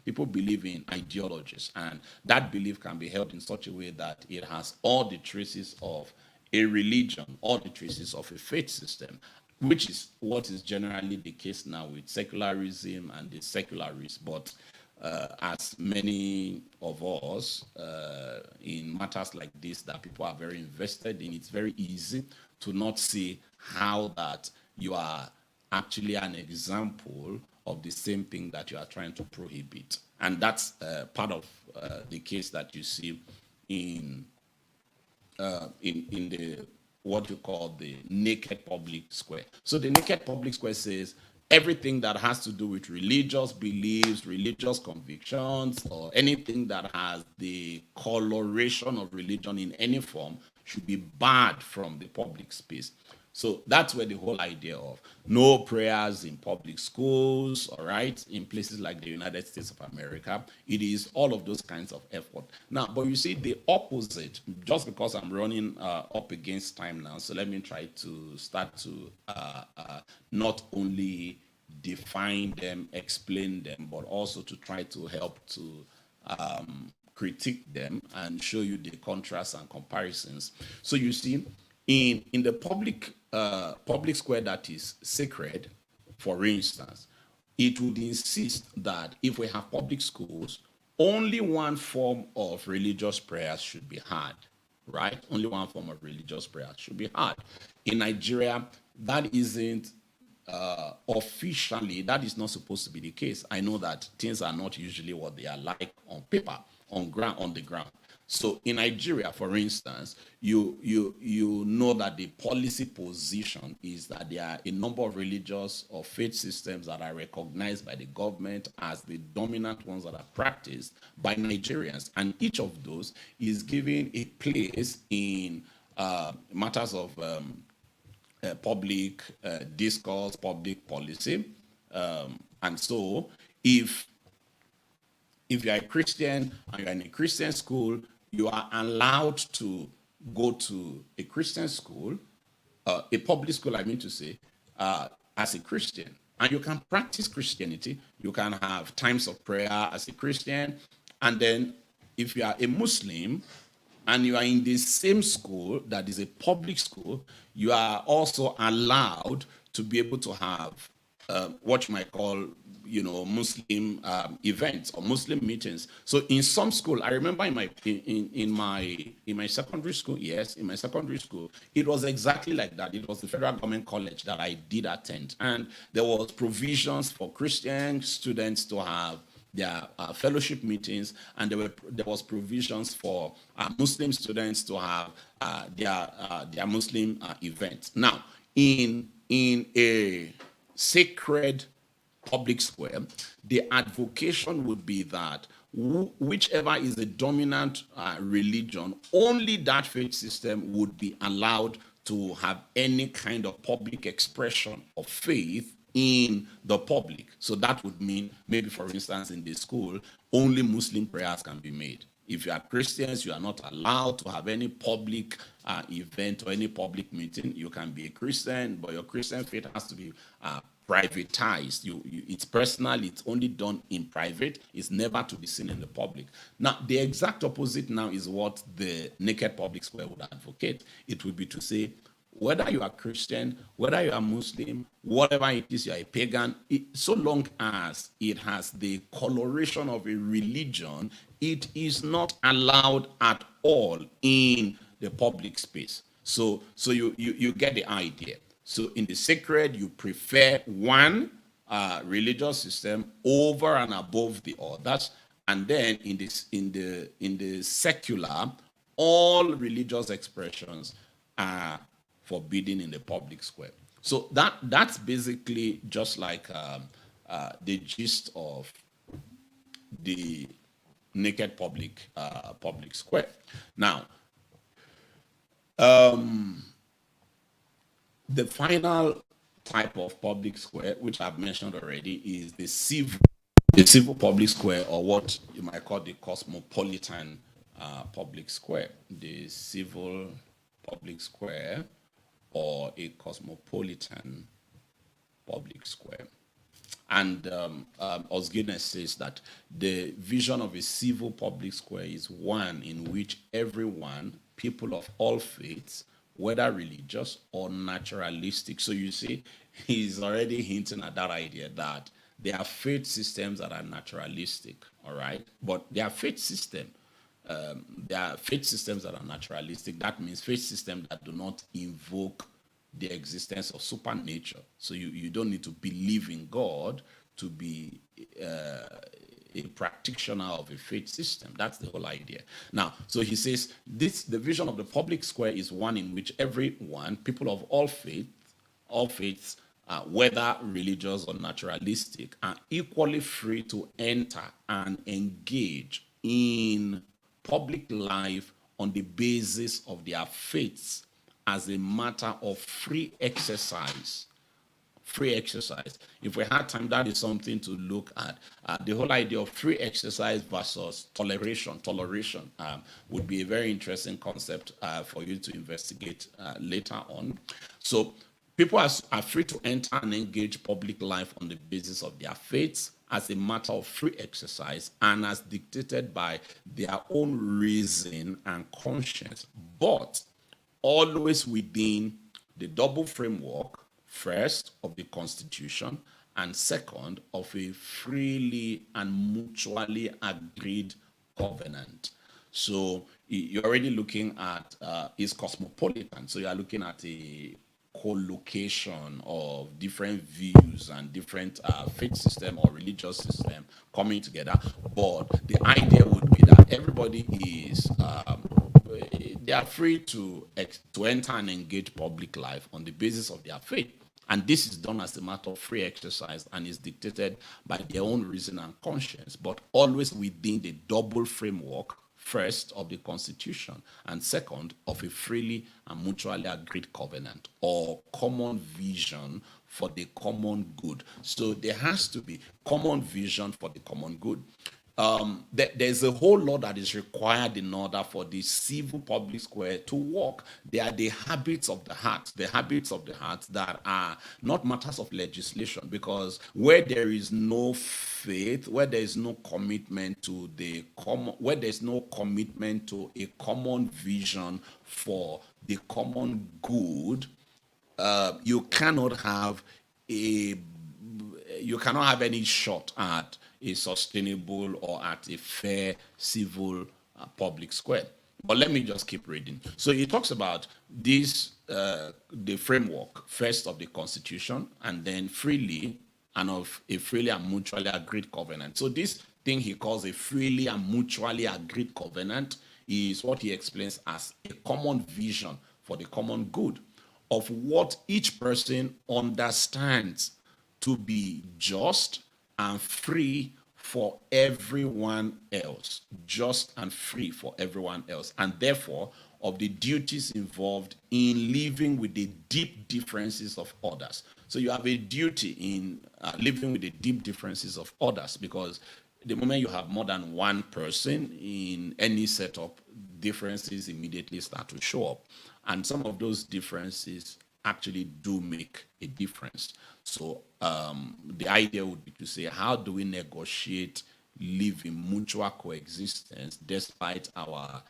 People believe in ideologies, and that belief can be held in such a way that it has all the traces of a religion, all the traces of a faith system, which is what is generally the case now with secularism and the secularists. But as many of us in matters like this that people are very invested in, it's very easy to not see how that you are actually an example of the same thing that you are trying to prohibit. And that's part of the case that you see in the what you call the naked public square. So the naked public square says everything that has to do with religious beliefs, religious convictions, or anything that has the coloration of religion in any form should be barred from the public space. So that's where the whole idea of no prayers in public schools, all right, in places like the United States of America, it is all of those kinds of effort. Now, but you see the opposite, just because I'm running up against time now, so let me try to start to not only define them, explain them, but also to try to help to critique them and show you the contrasts and comparisons. So you see, in the public square that is sacred, for instance, it would insist that if we have public schools, only one form of religious prayers should be had, right? Only one form of religious prayers should be had. In Nigeria, that isn't officially, that is not supposed to be the case. I know that things are not usually what they are like on paper, on the ground. So in Nigeria, for instance, you know that the policy position is that there are a number of religious or faith systems that are recognized by the government as the dominant ones that are practiced by Nigerians. And each of those is given a place in matters of public discourse, public policy. And so if you're a Christian and you're in a Christian school, you are allowed to go to a Christian school, a public school, I mean to say, as a Christian. And you can practice Christianity. You can have times of prayer as a Christian. And then if you are a Muslim and you are in the same school that is a public school, you are also allowed to be able to have what you might call, Muslim events or Muslim meetings. So in some school, I remember in my secondary school, it was exactly like that. It was the Federal Government College that I did attend, and there was provisions for Christian students to have their fellowship meetings, and there was provisions for Muslim students to have their Muslim events. Now, in a sacred public square, the advocation would be that whichever is the dominant religion, only that faith system would be allowed to have any kind of public expression of faith in the public. So that would mean, maybe for instance, in the school, only Muslim prayers can be made. If you are Christians, you are not allowed to have any public event or any public meeting. You can be a Christian, but your Christian faith has to be privatized. It's personal. It's only done in private. It's never to be seen in the public. Now, the exact opposite now is what the naked public square would advocate. It would be to say, whether you are Christian, whether you are Muslim, whatever it is, you are a pagan, so long as it has the coloration of a religion, it is not allowed at all in the public space. So you get the idea. So in the sacred, you prefer one religious system over and above the others, and then in the secular, all religious expressions are forbidden in the public square. So that's basically just like the gist of the naked public square. Now, the final type of public square, which I've mentioned already, is the civil public square, or what you might call the cosmopolitan public square. The civil public square, or a cosmopolitan public square. And Os Guinness says that the vision of a civil public square is one in which everyone, people of all faiths, whether religious or naturalistic. So you see, he's already hinting at that idea that there are faith systems that are naturalistic, all right? But there are faith systems that are naturalistic. That means faith systems that do not invoke the existence of supernature. So you don't need to believe in God to be a practitioner of a faith system. That's the whole idea. Now, so he says the vision of the public square is one in which everyone, people of all faiths, whether religious or naturalistic, are equally free to enter and engage in public life on the basis of their faiths as a matter of free exercise. Free exercise. If we had time, that is something to look at. The whole idea of free exercise versus toleration would be a very interesting concept for you to investigate later on. So people are free to enter and engage public life on the basis of their faiths as a matter of free exercise and as dictated by their own reason and conscience, but always within the double framework, first, of the Constitution, and second, of a freely and mutually agreed covenant. So you're already looking at is cosmopolitan. So you are looking at a collocation of different views and different faith system or religious system coming together. But the idea would be that everybody is they are free to enter and engage public life on the basis of their faith. And this is done as a matter of free exercise and is dictated by their own reason and conscience, but always within the double framework, first, of the Constitution, and second, of a freely and mutually agreed covenant or common vision for the common good. So there has to be common vision for the common good. There's a whole lot that is required in order for the civil public square to work. They are the habits of the heart that are not matters of legislation, because where there is no faith, where there is no commitment to where there's no commitment to a common vision for the common good, you cannot have any shot at a sustainable or at a fair civil public square. But let me just keep reading. So he talks about this, the framework, first of the Constitution, and then freely and of a freely and mutually agreed covenant. So this thing he calls a freely and mutually agreed covenant is what he explains as a common vision for the common good of what each person understands to be just and free for everyone else, just and free for everyone else, and therefore of the duties involved in living with the deep differences of others. So you have a duty in living with the deep differences of others, because the moment you have more than one person in any setup, differences immediately start to show up. And some of those differences actually do make a difference. So the idea would be to say, how do we negotiate live in mutual coexistence despite our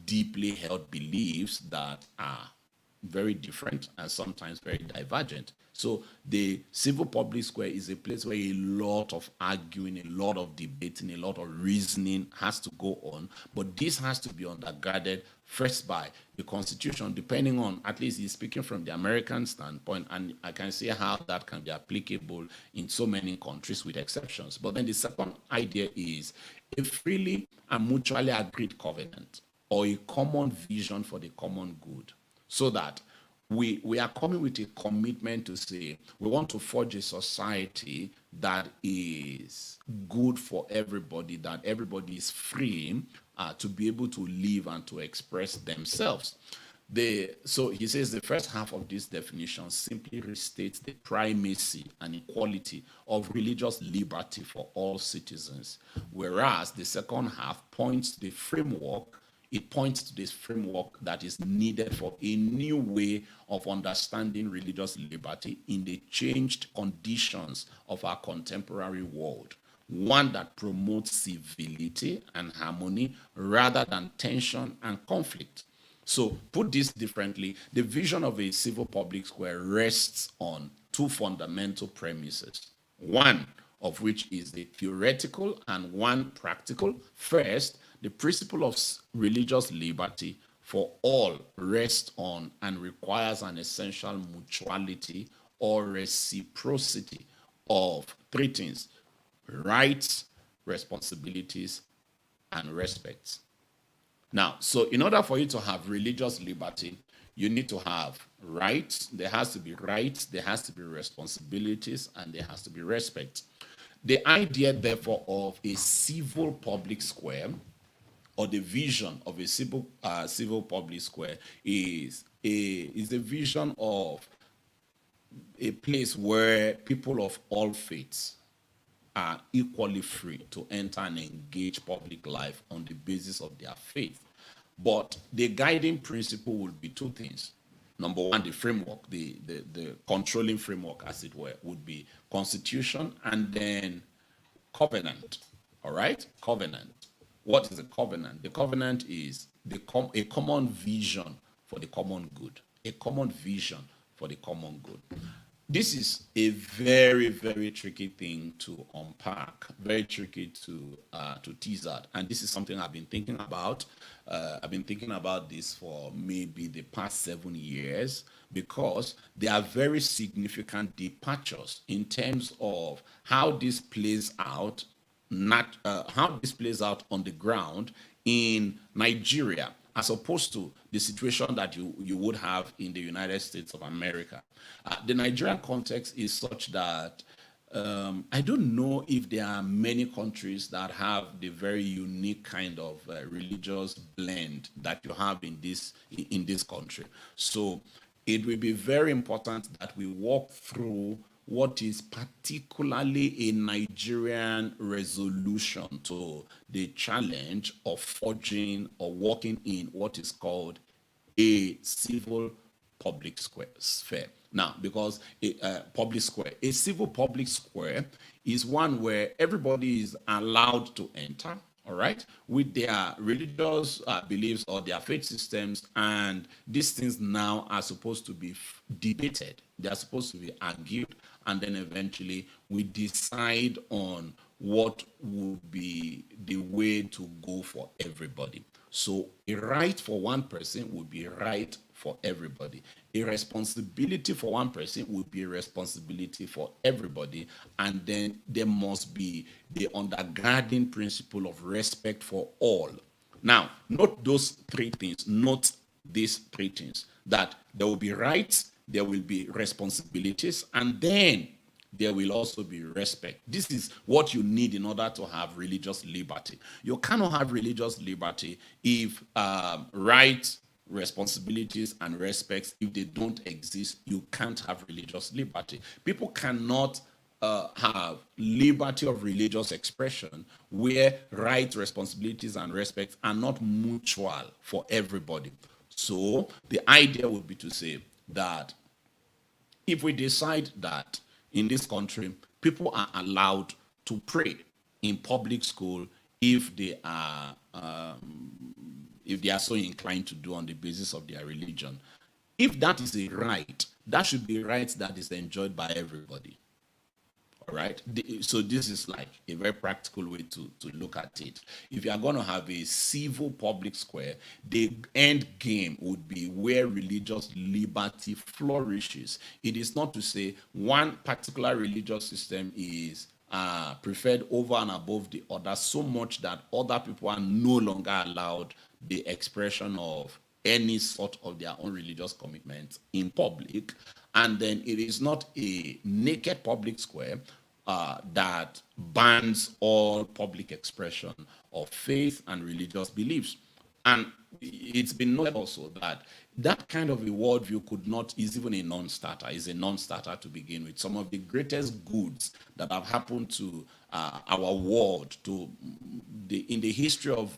deeply held beliefs that are very different and sometimes very divergent. So the civil public square is a place where a lot of arguing, a lot of debating, a lot of reasoning has to go on. But this has to be undergirded first by the Constitution, depending on, at least he's speaking from the American standpoint, and I can see how that can be applicable in so many countries with exceptions. But then the second idea is a freely and mutually agreed covenant or a common vision for the common good, so that we are coming with a commitment to say we want to forge a society that is good for everybody, that everybody is free to be able to live and to express themselves. So he says the first half of this definition simply restates the primacy and equality of religious liberty for all citizens, whereas the second half points to the framework. It points to this framework that is needed for a new way of understanding religious liberty in the changed conditions of our contemporary world. One that promotes civility and harmony rather than tension and conflict. So, put this differently, the vision of a civil public square rests on two fundamental premises. One of which is the theoretical and one practical. First, the principle of religious liberty for all rests on and requires an essential mutuality or reciprocity of three things: rights, responsibilities, and respect. Now, so in order for you to have religious liberty, you need to have rights. There has to be rights, there has to be responsibilities, and there has to be respect. The idea, therefore, of a civil public square, or the vision of a civil public square, is a vision of a place where people of all faiths are equally free to enter and engage public life on the basis of their faith. But the guiding principle would be two things. Number one, the framework, the controlling framework, as it were, would be constitution and then covenant. All right? Covenant. What is a covenant? The covenant is a common vision for the common good. A common vision for the common good. This is a very, very tricky thing to unpack, very tricky to tease out. And this is something I've been thinking about. I've been thinking about this for maybe the past 7 years, because there are very significant departures in terms of how this plays out, how this plays out on the ground in Nigeria, as opposed to the situation that you would have in the United States of America. The Nigerian context is such that I don't know if there are many countries that have the very unique kind of religious blend that you have in this country. So it will be very important that we walk through what is particularly a Nigerian resolution to the challenge of forging or working in what is called a civil public sphere. Now, because a civil public square is one where everybody is allowed to enter, all right, with their religious beliefs or their faith systems, and these things now are supposed to be debated. They are supposed to be argued, and then eventually we decide on what would be the way to go for everybody. So a right for one person would be a right for everybody. A responsibility for one person would be a responsibility for everybody. And then there must be the undergirding principle of respect for all. Now, note those three things. Note these three things: that there will be rights, there will be responsibilities, and then there will also be respect. This is what you need in order to have religious liberty. You cannot have religious liberty if rights, responsibilities, and respects, if they don't exist, you can't have religious liberty. People cannot have liberty of religious expression where rights, responsibilities, and respects are not mutual for everybody. So the idea would be to say, that if we decide that in this country people are allowed to pray in public school if they are so inclined to do on the basis of their religion, if that is a right, that should be a right that is enjoyed by everybody. All right. So this is like a very practical way to look at it. If you are going to have a civil public square, the end game would be where religious liberty flourishes. It is not to say one particular religious system is preferred over and above the other so much that other people are no longer allowed the expression of any sort of their own religious commitment in public. And then it is not a naked public square that bans all public expression of faith and religious beliefs. And it's been noted also that that kind of a worldview is even a non-starter, is a non-starter to begin with. Some of the greatest goods that have happened to our world, in the history of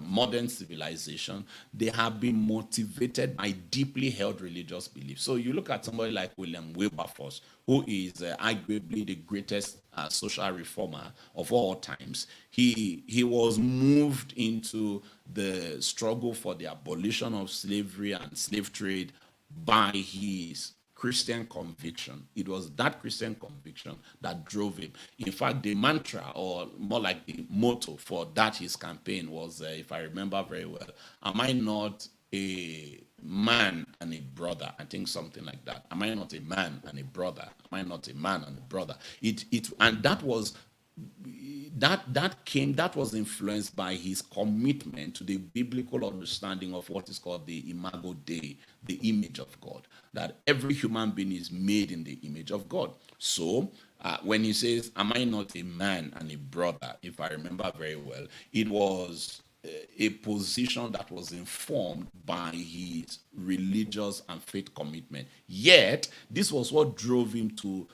modern civilization, they have been motivated by deeply held religious beliefs. So you look at somebody like William Wilberforce, who is arguably the greatest social reformer of all times. He was moved into the struggle for the abolition of slavery and slave trade by his Christian conviction. It was that Christian conviction that drove him. In fact, the mantra, or more like the motto for that his campaign was, if I remember very well, am I not a man and a brother? I think something like that. Am I not a man and a brother? Am I not a man and a brother? And that was that was influenced by his commitment to the biblical understanding of what is called the imago Dei, the image of God, that every human being is made in the image of God. So when he says, am I not a man and a brother, if I remember very well, it was a position that was informed by his religious and faith commitment. Yet, this was what drove him to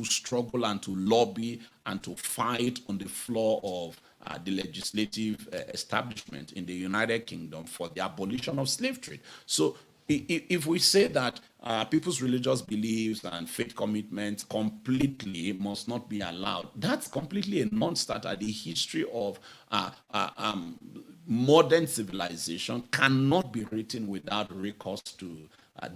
struggle and to lobby and to fight on the floor of the legislative establishment in the United Kingdom for the abolition of slave trade. So if we say that people's religious beliefs and faith commitments completely must not be allowed, that's completely a non-starter. The history of modern civilization cannot be written without recourse to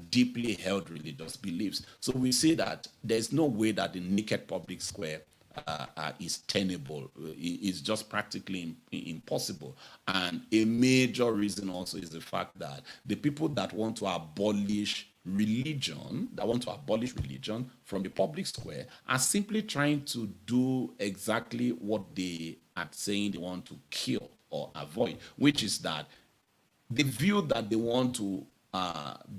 deeply held religious beliefs. So we see that there's no way that the naked public square is tenable. It's just practically impossible. And a major reason also is the fact that the people that want to abolish religion from the public square are simply trying to do exactly what they are saying they want to kill or avoid, which is that the view that they want to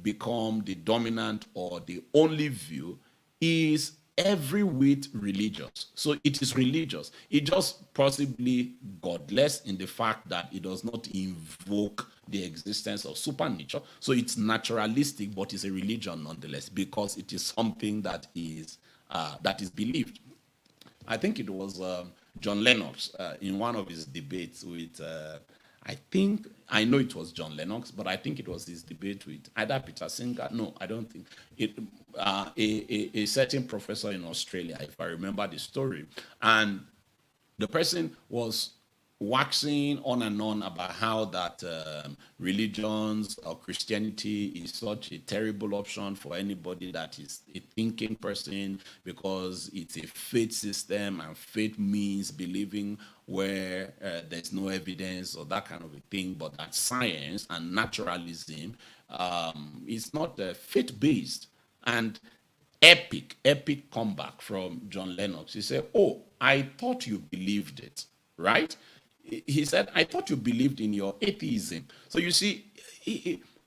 become the dominant or the only view is every whit religious. So it is religious. It just possibly godless in the fact that it does not invoke the existence of supernature. So it's naturalistic, but it's a religion nonetheless, because it is something that is believed. I think it was John Lennox in one of his debates with I know it was John Lennox, but I think it was his debate with either Peter Singer. No, I don't think it. A certain professor in Australia, if I remember the story, and the person was waxing on and on about how that religions or Christianity is such a terrible option for anybody that is a thinking person, because it's a faith system, and faith means believing where there's no evidence or that kind of a thing, but that science and naturalism is not faith-based. And epic comeback from John Lennox. He said, "Oh, I thought you believed it, right?" He said, "I thought you believed in your atheism." So you see,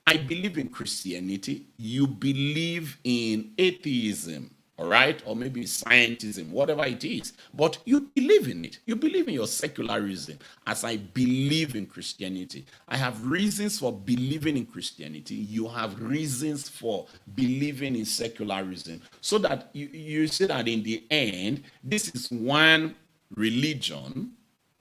I believe in Christianity, you believe in atheism, all right? Or maybe scientism, whatever it is. But you believe in it. You believe in your secularism. As I believe in Christianity, I have reasons for believing in Christianity. You have reasons for believing in secularism. So that you see that in the end, this is one religion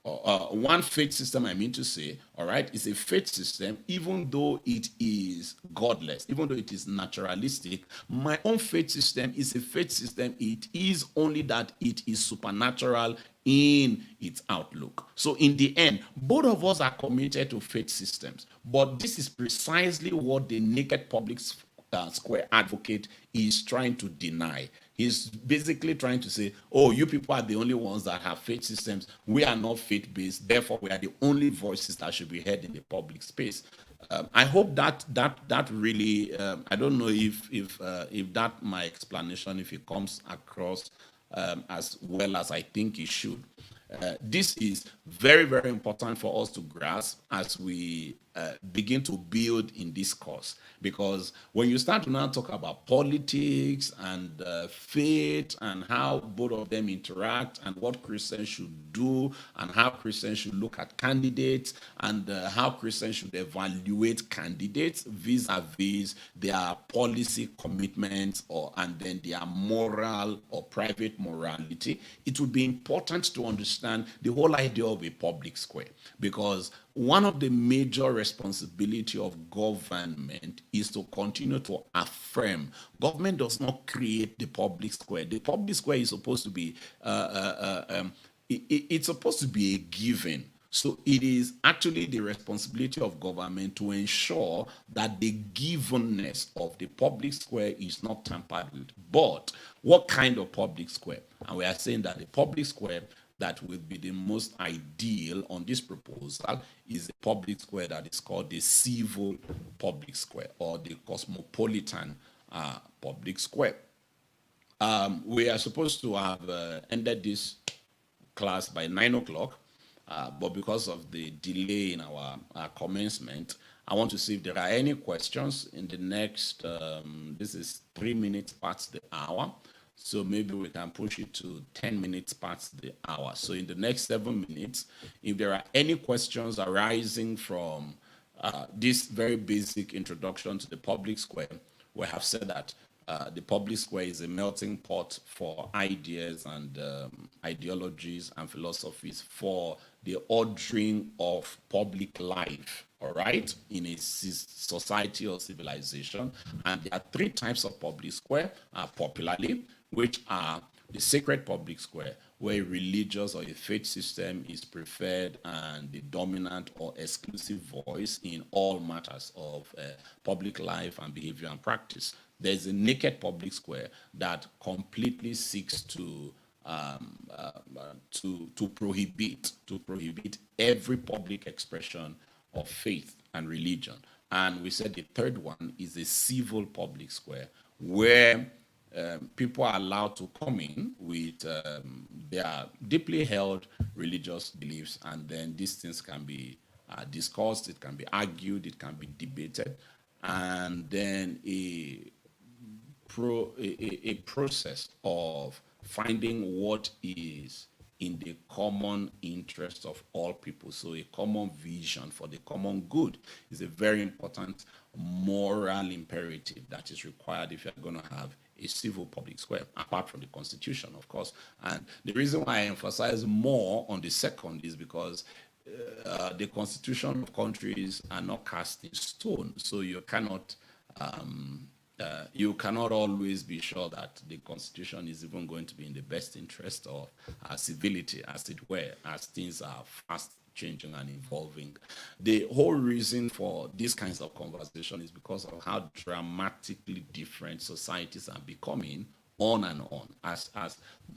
one faith system, I mean to say, all right, is a faith system, even though it is godless, even though it is naturalistic. My own faith system is a faith system. It is only that it is supernatural in its outlook. So in the end, both of us are committed to faith systems, but this is precisely what the naked public square advocate is trying to deny. He's basically trying to say, oh, you people are the only ones that have faith systems. We are not faith-based. Therefore, we are the only voices that should be heard in the public space. I hope that really, I don't know if that my explanation, if it comes across as well as I think it should. This is very, very important for us to grasp as we begin to build in this course. Because when you start to now talk about politics and faith and how both of them interact and what Christians should do and how Christians should look at candidates and how Christians should evaluate candidates vis-a-vis their policy commitments and then their moral or private morality, it would be important to understand the whole idea of a public square, because one of the major responsibility of government is to continue to affirm. Government does not create the public square. The public square is supposed to be it's supposed to be a given. So it is actually the responsibility of government to ensure that the givenness of the public square is not tampered with. But what kind of public square? And we are saying that the public square that will be the most ideal on this proposal is a public square that is called the civil public square or the cosmopolitan public square. We are supposed to have ended this class by 9 o'clock, but because of the delay in our commencement, I want to see if there are any questions in the next, this is 3 minutes past the hour. So maybe we can push it to 10 minutes past the hour. So in the next 7 minutes, if there are any questions arising from this very basic introduction to the public square, we have said that the public square is a melting pot for ideas and ideologies and philosophies for the ordering of public life, all right, in a society or civilization. And there are 3 types of public square popularly, which are the sacred public square, where a religious or a faith system is preferred and the dominant or exclusive voice in all matters of public life and behavior and practice. There's a naked public square that completely seeks to prohibit every public expression of faith and religion. And we said the third one is a civil public square, where people are allowed to come in with their deeply held religious beliefs, and then these things can be discussed, it can be argued, it can be debated, and then a process of finding what is in the common interest of all people. So a common vision for the common good is a very important moral imperative that is required if you're going to have a civil public square, apart from the Constitution, of course. And the reason why I emphasize more on the second is because the constitution of countries are not cast in stone, so you cannot always be sure that the constitution is even going to be in the best interest of civility, as it were, as things are fast changing and evolving. The whole reason for these kinds of conversation is because of how dramatically different societies are becoming on and on, as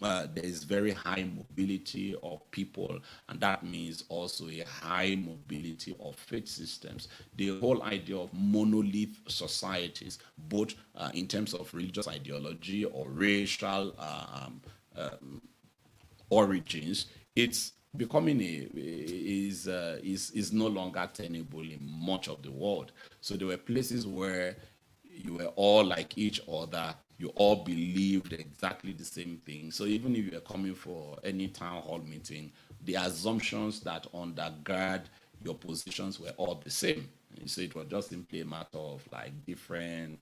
there is very high mobility of people, and that means also a high mobility of faith systems. The whole idea of monolith societies, both in terms of religious ideology or racial origins, it's becoming is no longer tenable in much of the world. So there were places where you were all like each other, you all believed exactly the same thing. So even if you're coming for any town hall meeting, the assumptions that undergird your positions were all the same. So it was just simply a matter of like different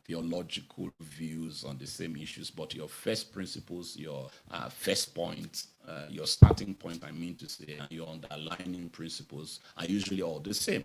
theological views on the same issues, but your first principles, your first point, your starting point, I mean to say, and your underlying principles are usually all the same.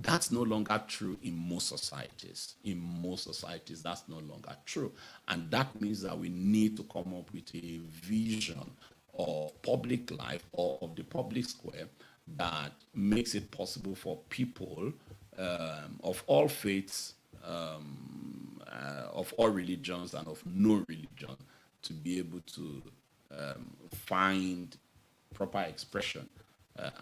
That's no longer true in most societies. In most societies, that's no longer true. And that means that we need to come up with a vision of public life or of the public square that makes it possible for people of all faiths, of all religions, and of no religion to be able to find proper expression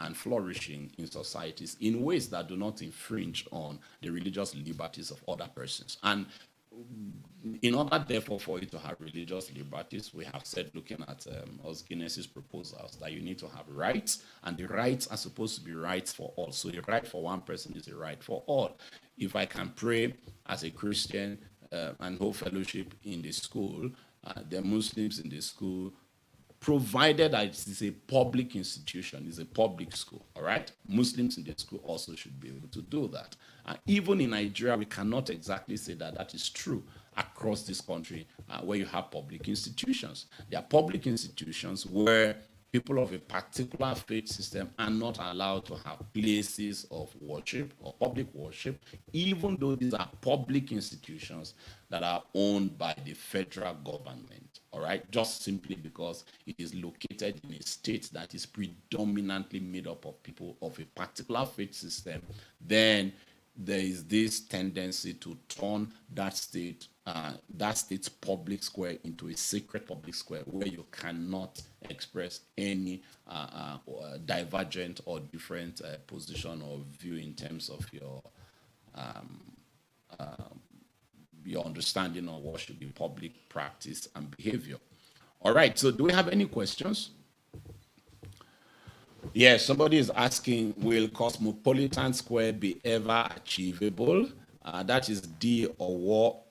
and flourishing in societies in ways that do not infringe on the religious liberties of other persons. And in order, therefore, for you to have religious liberties, we have said, looking at Os Guinness's proposals, that you need to have rights, and the rights are supposed to be rights for all. So a right for one person is a right for all. If I can pray as a Christian and hold fellowship in the school, the Muslims in the school, provided that it is a public institution, it's a public school, all right? Muslims in the school also should be able to do that. Even in Nigeria, we cannot exactly say that that is true across this country where you have public institutions. There are public institutions where people of a particular faith system are not allowed to have places of worship or public worship, even though these are public institutions that are owned by the federal government, all right? Just simply because it is located in a state that is predominantly made up of people of a particular faith system, then there is this tendency to turn that state's public square into a sacred public square where you cannot express any divergent or different position or view in terms of your understanding of what should be public practice and behavior. All right, so do we have any questions? Yes, somebody is asking, will Cosmopolitan Square be ever achievable? That is D or what?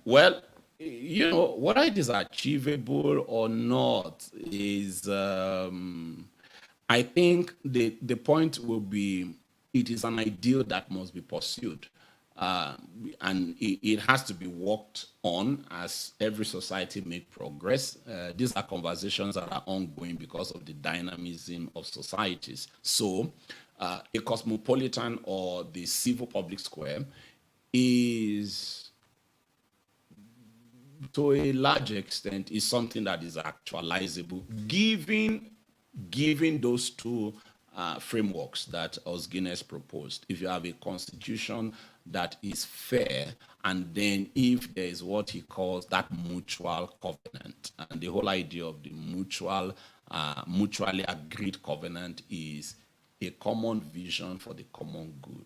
Well, you know, whether it is achievable or not is, I think the point will be, it is an ideal that must be pursued. And it has to be worked on as every society makes progress. These are conversations that are ongoing because of the dynamism of societies. So a cosmopolitan or the civil public square is, to a large extent, is something that is actualizable, given those two frameworks that Os Guinness proposed. If you have a constitution that is fair, and then if there is what he calls that mutual covenant, and the whole idea of the mutually agreed covenant is a common vision for the common good.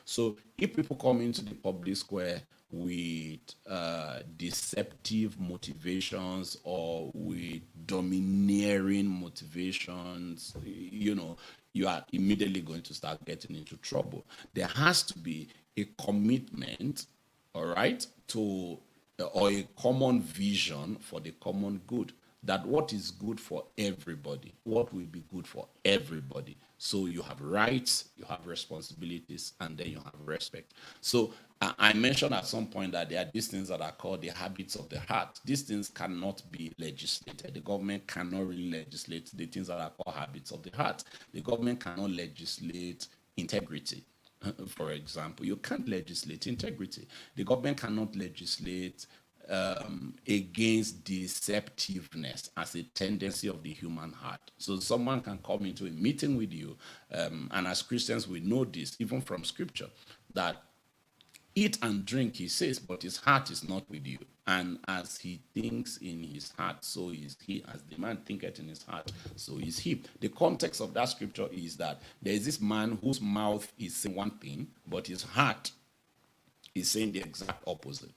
So if people come into the public square with deceptive motivations or with domineering motivations, you know, you are immediately going to start getting into trouble. There has to be a commitment, all right, to or a common vision for the common good, that what is good for everybody, what will be good for everybody. So you have rights, you have responsibilities, and then you have respect. So I mentioned at some point that there are these things that are called the habits of the heart. These things cannot be legislated. The government cannot really legislate the things that are called habits of the heart. The government cannot legislate integrity. For example, you can't legislate integrity. The government cannot legislate against deceptiveness as a tendency of the human heart. So someone can come into a meeting with you, and as Christians we know this even from scripture, that eat and drink, he says, but his heart is not with you. And as he thinks in his heart, so is he. As the man thinketh in his heart, so is he. The context of that scripture is that there is this man whose mouth is saying one thing, but his heart is saying the exact opposite.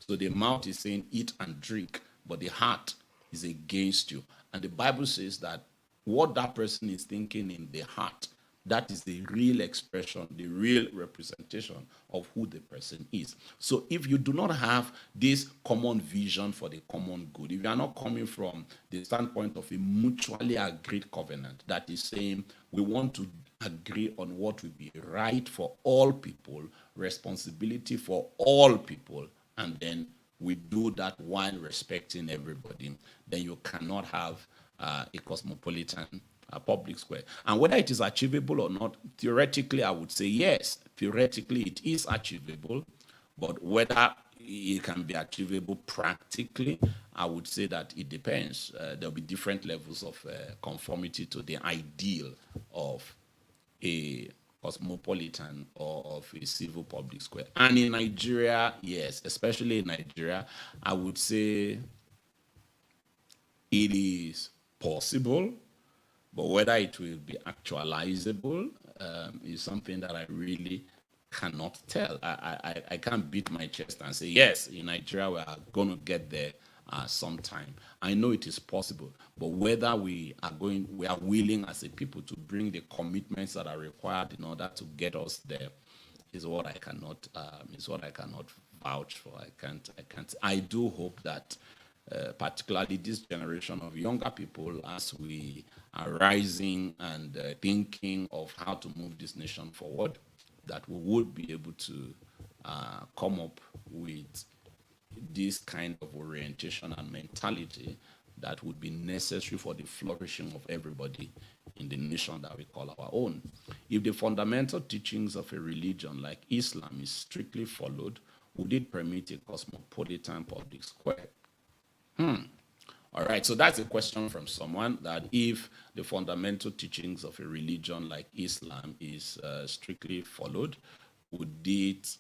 So the mouth is saying eat and drink, but the heart is against you. And the Bible says that what that person is thinking in the heart, that is the real expression, the real representation of who the person is. So if you do not have this common vision for the common good, if you are not coming from the standpoint of a mutually agreed covenant that is saying we want to agree on what will be right for all people, responsibility for all people, and then we do that while respecting everybody, then you cannot have a cosmopolitan public square. And whether it is achievable or not, theoretically, I would say yes. Theoretically, it is achievable, but whether it can be achievable practically, I would say that it depends. There'll be different levels of conformity to the ideal of a cosmopolitan or of a civil public square. And in Nigeria, yes, especially in Nigeria, I would say it is possible, but whether it will be actualizable is something that I really cannot tell. I can't beat my chest and say, yes, in Nigeria we are going to get there sometime. I know it is possible, but whether we are willing as a people to bring the commitments that are required in order to get us there is what I cannot vouch for. I do hope that particularly this generation of younger people, as we are rising and thinking of how to move this nation forward, that we would be able to come up with this kind of orientation and mentality that would be necessary for the flourishing of everybody in the nation that we call our own. If the fundamental teachings of a religion like Islam is strictly followed, would it permit a cosmopolitan public square? All right, so that's a question from someone, that if the fundamental teachings of a religion like Islam is strictly followed, would it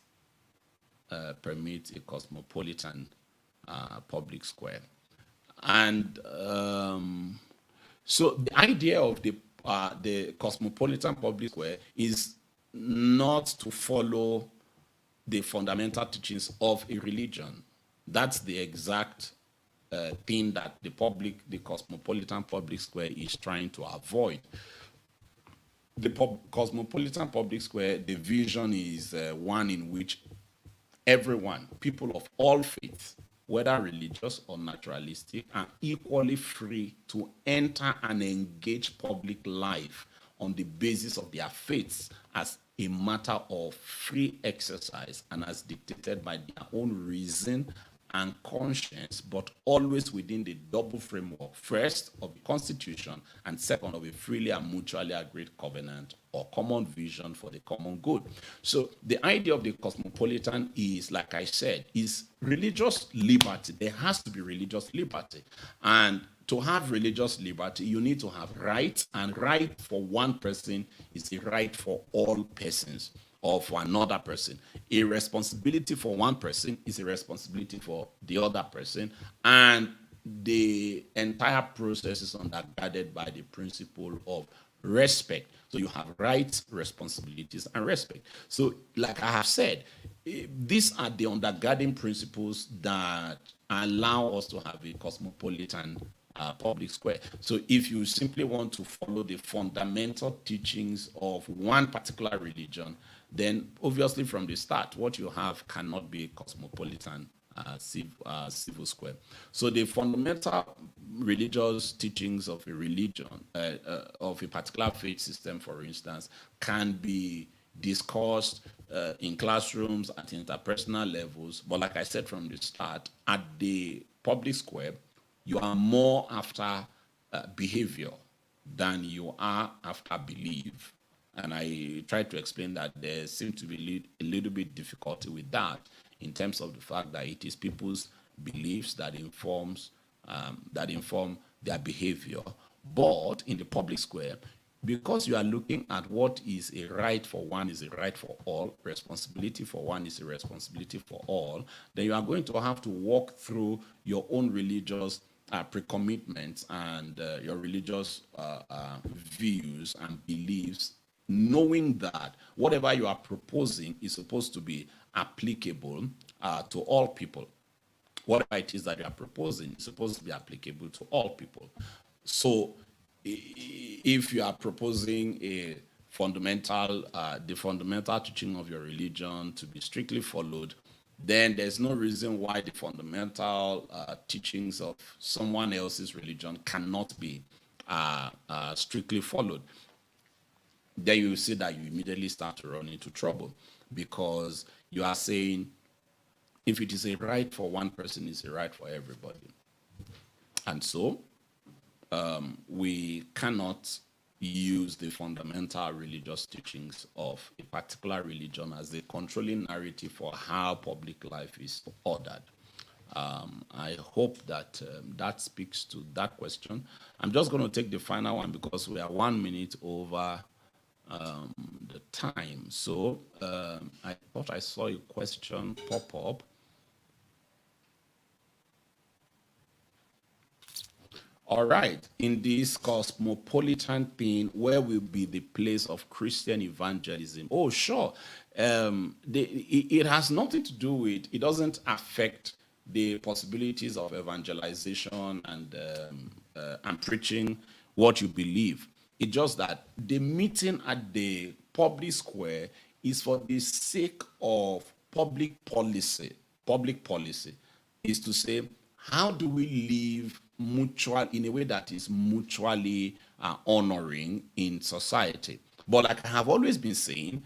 permit a cosmopolitan public square? And so the idea of the cosmopolitan public square is not to follow the fundamental teachings of a religion. That's the exact thing that the cosmopolitan public square is trying to avoid. The cosmopolitan public square, the vision is one in which everyone, people of all faiths, whether religious or naturalistic, are equally free to enter and engage public life on the basis of their faiths as a matter of free exercise and as dictated by their own reason and conscience, but always within the double framework, first of the Constitution, and second of a freely and mutually agreed covenant or common vision for the common good. So the idea of the cosmopolitan is, like I said, is religious liberty. There has to be religious liberty. And to have religious liberty, you need to have rights, and right for one person is a right for all persons, or for another person. A responsibility for one person is a responsibility for the other person, and the entire process is undergirded by the principle of respect. So you have rights, responsibilities, and respect. So, like I have said, these are the undergirding principles that allow us to have a cosmopolitan public square. So if you simply want to follow the fundamental teachings of one particular religion, then obviously from the start, what you have cannot be a cosmopolitan civil square. So the fundamental religious teachings of a religion, of a particular faith system, for instance, can be discussed in classrooms at interpersonal levels. But like I said from the start, at the public square, you are more after behavior than you are after belief. And I tried to explain that there seems to be a little bit difficulty with that, in terms of the fact that it is people's beliefs that inform their behavior. But in the public square, because you are looking at what is a right for one is a right for all, responsibility for one is a responsibility for all, then you are going to have to walk through your own religious pre-commitments and your religious views and beliefs, knowing that whatever you are proposing is supposed to be applicable to all people. Whatever it is that you are proposing is supposed to be applicable to all people. So if you are proposing a the fundamental teaching of your religion to be strictly followed, then there's no reason why the fundamental teachings of someone else's religion cannot be strictly followed. Then you see that you immediately start to run into trouble, because you are saying if it is a right for one person, it's a right for everybody. And so we cannot use the fundamental religious teachings of a particular religion as the controlling narrative for how public life is ordered. I hope that that speaks to that question. I'm just going to take the final one because we are 1 minute over the time. So I thought I saw a question pop up. All right, in this cosmopolitan thing, where will be the place of Christian evangelism? Oh, sure. It has nothing to do with, it doesn't affect the possibilities of evangelization and preaching what you believe. It's just that the meeting at the public square is for the sake of public policy. Public policy is to say, how do we live mutual in a way that is mutually honoring in society? But like I have always been saying,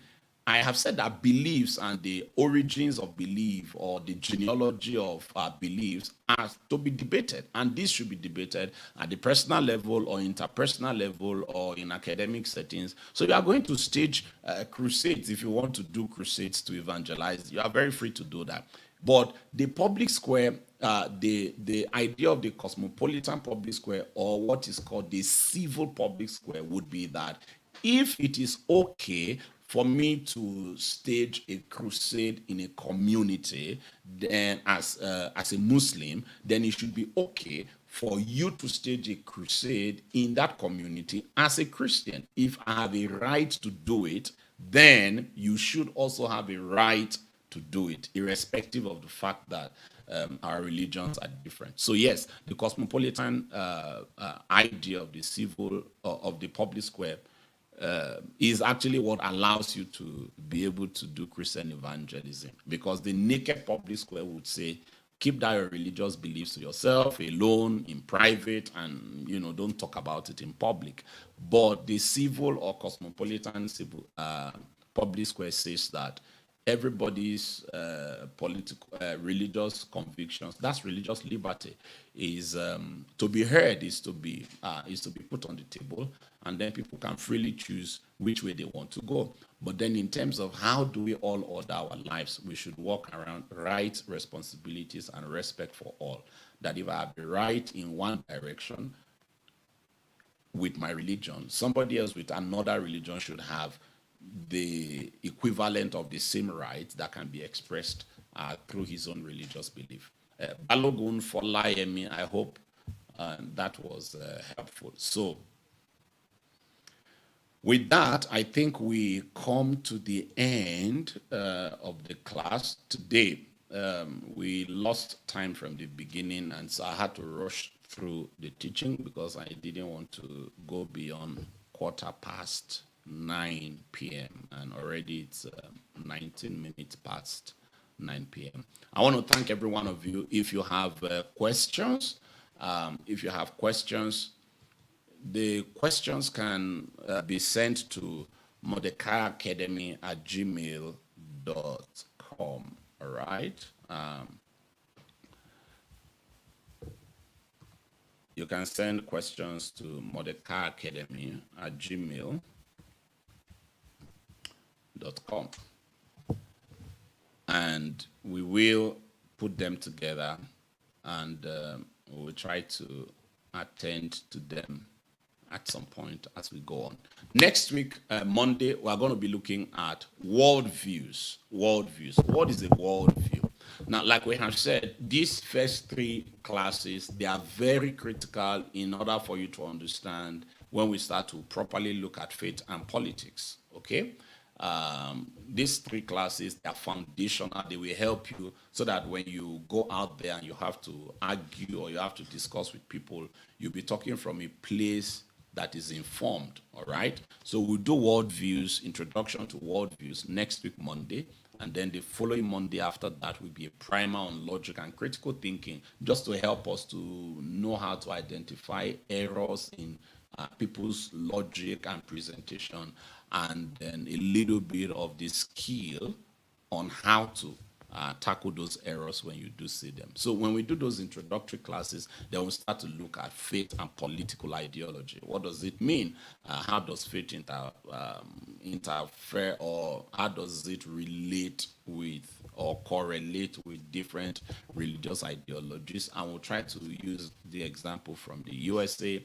I have said that beliefs and the origins of belief or the genealogy of beliefs are to be debated, and this should be debated at the personal level or interpersonal level or in academic settings. So you are going to stage crusades. If you want to do crusades to evangelize, you are very free to do that. But the public square, the idea of the cosmopolitan public square, or what is called the civil public square, would be that if it is okay for me to stage a crusade in a community, then as a Muslim, then it should be okay for you to stage a crusade in that community as a Christian. If I have a right to do it, then you should also have a right to do it, irrespective of the fact that our religions are different. So yes, the cosmopolitan idea of the civil of the public square is actually what allows you to be able to do Christian evangelism, because the naked public square would say, keep that your religious beliefs to yourself, alone, in private, and don't talk about it in public. But the civil or cosmopolitan civil public square says that everybody's political, religious convictions, that's religious liberty, is to be heard, is to be put on the table, and then people can freely choose which way they want to go. But then in terms of how do we all order our lives, we should walk around rights, responsibilities, and respect for all. That if I have the right in one direction with my religion, somebody else with another religion should have the equivalent of the same right that can be expressed through his own religious belief. Balogun Folayemi, I hope that was helpful. So with that, I think we come to the end of the class today. We lost time from the beginning, and so I had to rush through the teaching because I didn't want to go beyond 9:15 p.m. and already it's 19 minutes past 9 p.m. I want to thank every one of you. If you have questions, the questions can be sent to mordecaiacademy@gmail.com. All right. You can send questions to mordecaiacademy@gmail.com. And we will put them together, and we will try to attend to them at some point as we go on. Next week, Monday, we are going to be looking at worldviews. Worldviews. What is a worldview? Now, like we have said, these first three classes, they are very critical in order for you to understand when we start to properly look at faith and politics, okay? These three classes, they are foundational. They will help you so that when you go out there and you have to argue or you have to discuss with people, you'll be talking from a place that is informed, all right? So we'll do worldviews, introduction to worldviews next week, Monday. And then the following Monday after that will be a primer on logic and critical thinking, just to help us to know how to identify errors in people's logic and presentation, and then a little bit of the skill on how to tackle those errors when you do see them. So when we do those introductory classes, then we'll start to look at faith and political ideology. What does it mean? How does faith interfere, or how does it relate with or correlate with different religious ideologies? And we'll try to use the example from the USA,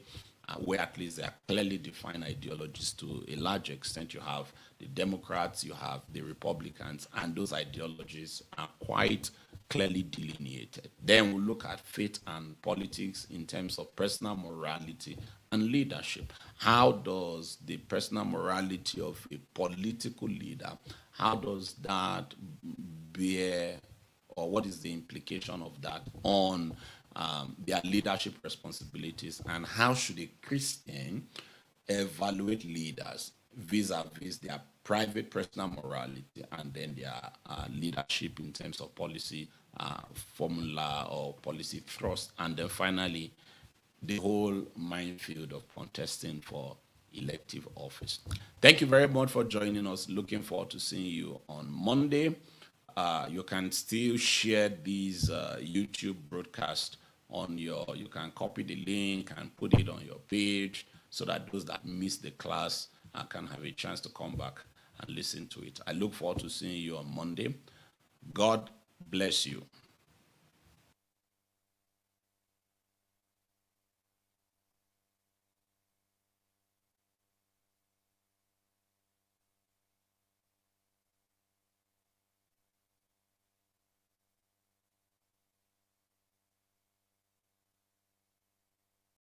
where at least there are clearly defined ideologies to a large extent. You have the Democrats, you have the Republicans, and those ideologies are quite clearly delineated. Then we'll look at faith and politics in terms of personal morality and leadership. How does the personal morality of a political leader, how does that bear, or what is the implication of that on their leadership responsibilities, and how should a Christian evaluate leaders vis-a-vis their private personal morality and then their leadership in terms of policy formula or policy thrust, and then finally the whole minefield of contesting for elective office. Thank you very much for joining us. Looking forward to seeing you on Monday. You can still share these YouTube broadcasts on you can copy the link and put it on your page so that those that miss the class can have a chance to come back and listen to it. I look forward to seeing you on Monday. God bless you.